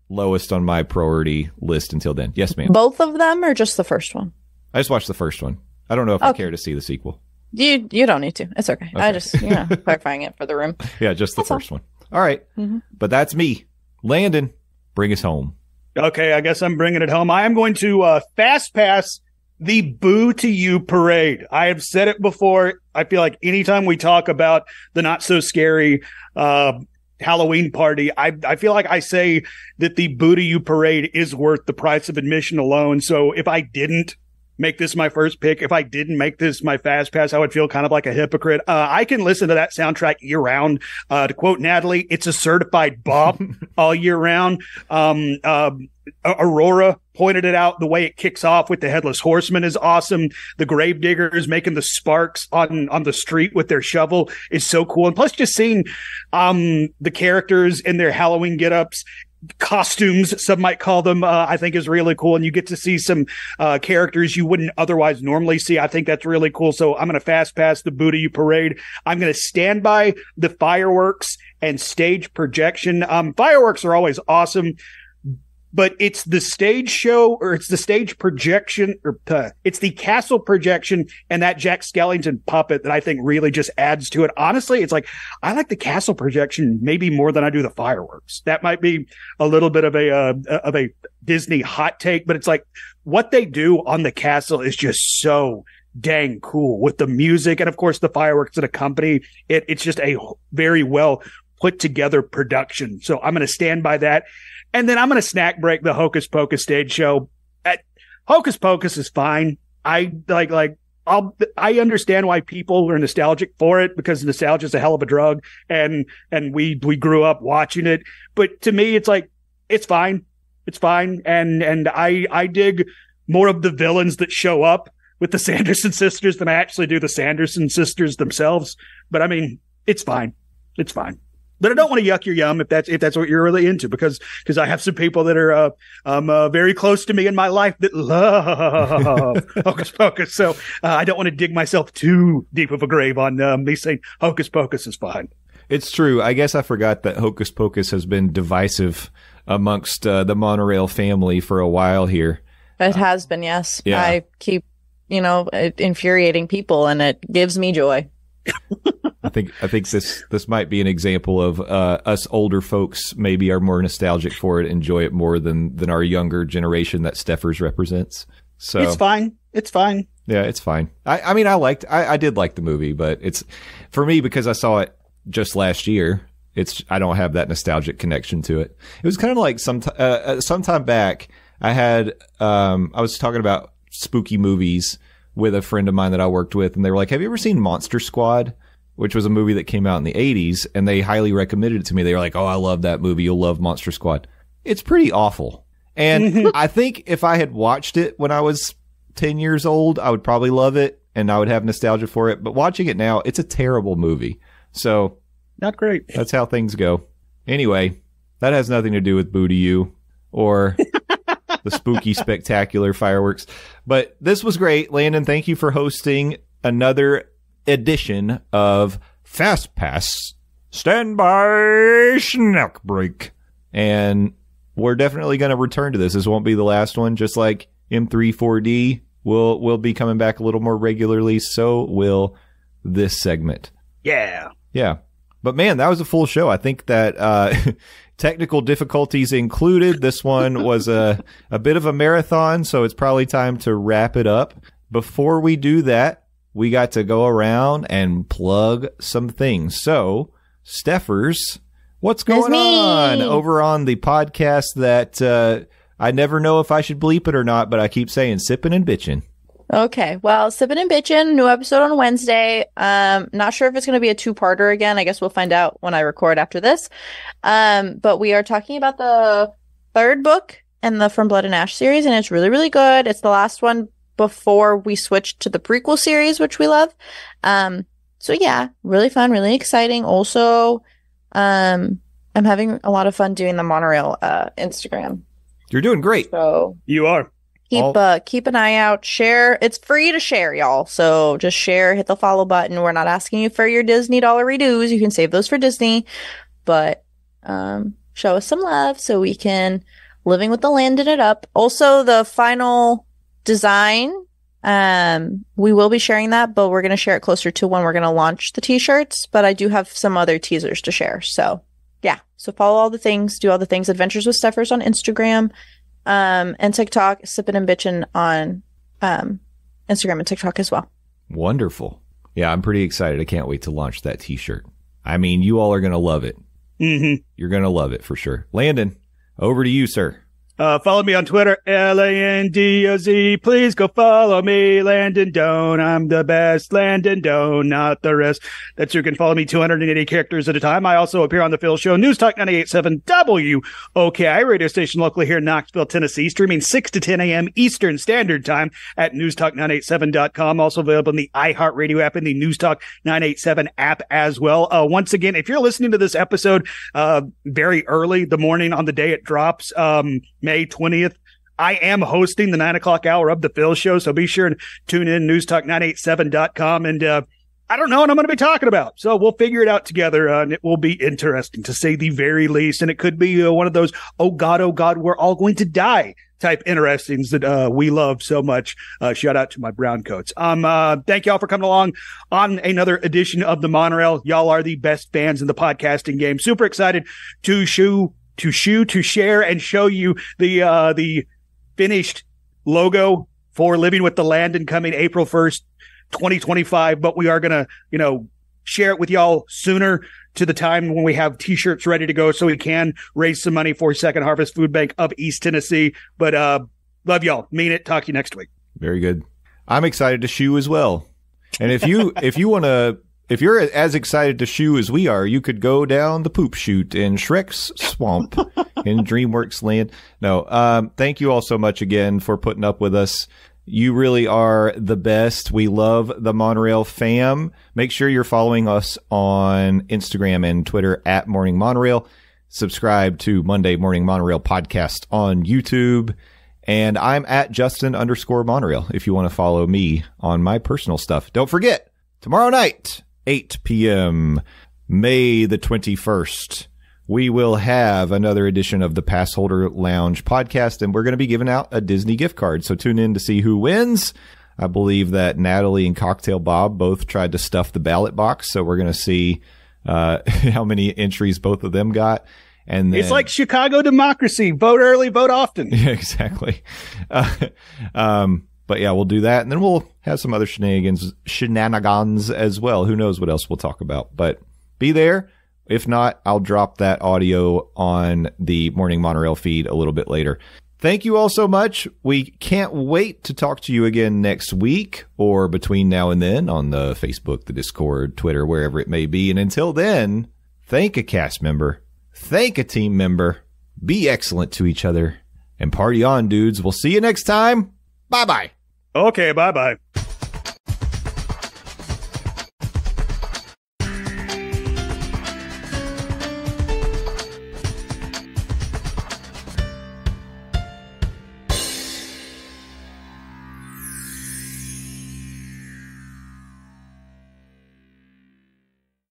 S3: lowest on my priority list until then. Yes, ma'am.
S5: Both of them or just the first one?
S3: I just watched the first one. I don't know if I care to see the sequel.
S5: You don't need to. It's okay. I just, clarifying it for the room.
S3: Yeah, just the first one. All right.
S5: Mm-hmm.
S3: But that's me. Landon, bring us home.
S4: Okay, I guess I'm bringing it home. I am going to fast pass the Boo to You parade. I have said it before. I feel like anytime we talk about the not so scary Halloween party, I feel like I say that the Boo to You parade is worth the price of admission alone. So if I didn't make this my first pick, if I didn't make this my fast pass, I would feel kind of like a hypocrite. I can listen to that soundtrack year round. To quote Natalie, it's a certified bop all year round. Aurora pointed it out. The way it kicks off with the Headless Horseman is awesome. The Gravediggers making the sparks on the street with their shovel is so cool. And plus just seeing the characters in their Halloween get-ups, costumes, some might call them, I think is really cool. And you get to see some characters you wouldn't otherwise normally see. I think that's really cool. So I'm going to fast pass the Boo to You parade. I'm going to stand by the fireworks and stage projection. Fireworks are always awesome, but it's the stage show, or it's the stage projection, or it's the castle projection and that Jack Skellington puppet that I think really just adds to it. Honestly, it's like, I like the castle projection maybe more than I do the fireworks. That might be a little bit of a Disney hot take, but it's like what they do on the castle is just so dang cool with the music. And of course the fireworks that accompany it. It's just a very well put together production. So I'm going to stand by that. And then I'm going to snack break the Hocus Pocus stage show. Hocus Pocus is fine. I understand why people are nostalgic for it, because nostalgia is a hell of a drug, and we grew up watching it. But to me, it's like, it's fine. It's fine. And I dig more of the villains that show up with the Sanderson sisters than I actually do the Sanderson sisters themselves. But I mean, it's fine. It's fine. But I don't want to yuck your yum if that's what you're really into, because I have some people that are very close to me in my life that love Hocus Pocus. So I don't want to dig myself too deep of a grave on me saying Hocus Pocus is fine.
S3: It's true. I guess I forgot that Hocus Pocus has been divisive amongst the Monorail family for a while here.
S5: It has been, yes.
S3: Yeah.
S5: I keep, infuriating people, and it gives me joy.
S3: I think this might be an example of us older folks maybe are more nostalgic for it, enjoy it more than our younger generation that Steffers represents. So
S4: it's fine. It's fine.
S3: Yeah, it's fine. I mean, I did like the movie, but it's for me because I saw it just last year. I don't have that nostalgic connection to it. It was kind of like sometime back. I was talking about spooky movies with a friend of mine that I worked with, and they were like, "Have you ever seen Monster Squad?" Which was a movie that came out in the 80s, and they highly recommended it to me. They were like, "Oh, I love that movie. You'll love Monster Squad." It's pretty awful. And I think if I had watched it when I was 10 years old, I would probably love it, and I would have nostalgia for it. But watching it now, it's a terrible movie. So
S4: not great.
S3: That's how things go. Anyway, that has nothing to do with Boo to You or the spooky, spectacular fireworks. But this was great. Landon, thank you for hosting another edition of Fast Pass Standby Snack Break. And we're definitely going to return to this. This won't be the last one. Just like M3-4D will be coming back a little more regularly. So will this segment.
S4: Yeah.
S3: Yeah. But man, that was a full show. I think that technical difficulties included. This one was a bit of a marathon, so it's probably time to wrap it up. Before we do that, we got to go around and plug some things. So, Steffers, what's going on over on the podcast that I never know if I should bleep it or not, but I keep saying Sippin' and Bitchin'.
S5: Okay, well, Sippin' and Bitchin', new episode on Wednesday. Not sure if it's going to be a two-parter again. I guess we'll find out when I record after this. But we are talking about the third book in the From Blood and Ash series, and it's really, really good. It's the last one before we switched to the prequel series, which we love. So yeah, really fun, really exciting. Also, I'm having a lot of fun doing the Monorail Instagram.
S3: You're doing great.
S5: So
S4: you are.
S5: Keep an eye out. Share. It's free to share, y'all. So just share, hit the follow button. We're not asking you for your Disney dollar redos. You can save those for Disney, but show us some love so we can Living with the Landon it up. Also, the final design, we will be sharing that, but we're going to share it closer to when we're going to launch the t-shirts. But I do have some other teasers to share. So yeah, so follow all the things, do all the things. Adventures with Steffers on Instagram, and TikTok, Sippin' and Bitchin' on Instagram and TikTok as well.
S3: Wonderful. Yeah, I'm pretty excited. I can't wait to launch that t-shirt. I mean, you all are going to love it.
S4: Mm-hmm.
S3: You're going to love it for sure. Landon, over to you, sir.
S4: Follow me on Twitter, LANDOZ. Please go follow me, Landon Doan. I'm the best, Landon Doan, not the rest. That's you can follow me 280 characters at a time. I also appear on the Phil Show, News Talk 98.7 WOKI, radio station locally here in Knoxville, Tennessee, streaming 6 to 10 a.m. Eastern Standard Time at newstalk987.com. Also available in the iHeartRadio app and the News Talk 987 app as well. Once again, if you're listening to this episode very early, the morning on the day it drops, May 20th, I am hosting the 9 o'clock hour of the Phil Show, so be sure to tune in, newstalk987.com, and I don't know what I'm going to be talking about, so we'll figure it out together, and it will be interesting, to say the very least, and it could be one of those, oh God, we're all going to die type interestings that we love so much. Shout out to my brown coats. Thank y'all for coming along on another edition of the Monorail. Y'all are the best fans in the podcasting game. Super excited to share and show you the finished logo for Living with the Landon coming April 1st, 2025. But we are going to, share it with y'all sooner, to the time when we have t-shirts ready to go so we can raise some money for Second Harvest Food Bank of East Tennessee. But love y'all. Mean it. Talk to you next week.
S3: Very good. I'm excited to shoe as well. And if you want to if you're as excited to shoo as we are, you could go down the poop chute in Shrek's swamp in DreamWorks land. No, thank you all so much again for putting up with us. You really are the best. We love the Monorail fam. Make sure you're following us on Instagram and Twitter at Morning Monorail. Subscribe to Monday Morning Monorail podcast on YouTube. And I'm at Justin_Monorail if you want to follow me on my personal stuff. Don't forget, tomorrow night, 8 p.m., May the 21st, we will have another edition of the Passholder Lounge podcast, and we're going to be giving out a Disney gift card. So tune in to see who wins. I believe that Natalie and Cocktail Bob both tried to stuff the ballot box, so we're going to see how many entries both of them got. And then,
S4: it's like Chicago democracy. Vote early, vote often.
S3: Yeah, exactly. But yeah, we'll do that. And then we'll have some other shenanigans as well. Who knows what else we'll talk about, but be there. If not, I'll drop that audio on the Morning Monorail feed a little bit later. Thank you all so much. We can't wait to talk to you again next week or between now and then on the Facebook, the Discord, Twitter, wherever it may be. And until then, thank a cast member. Thank a team member. Be excellent to each other. And party on, dudes. We'll see you next time. Bye-bye.
S4: Okay, bye-bye.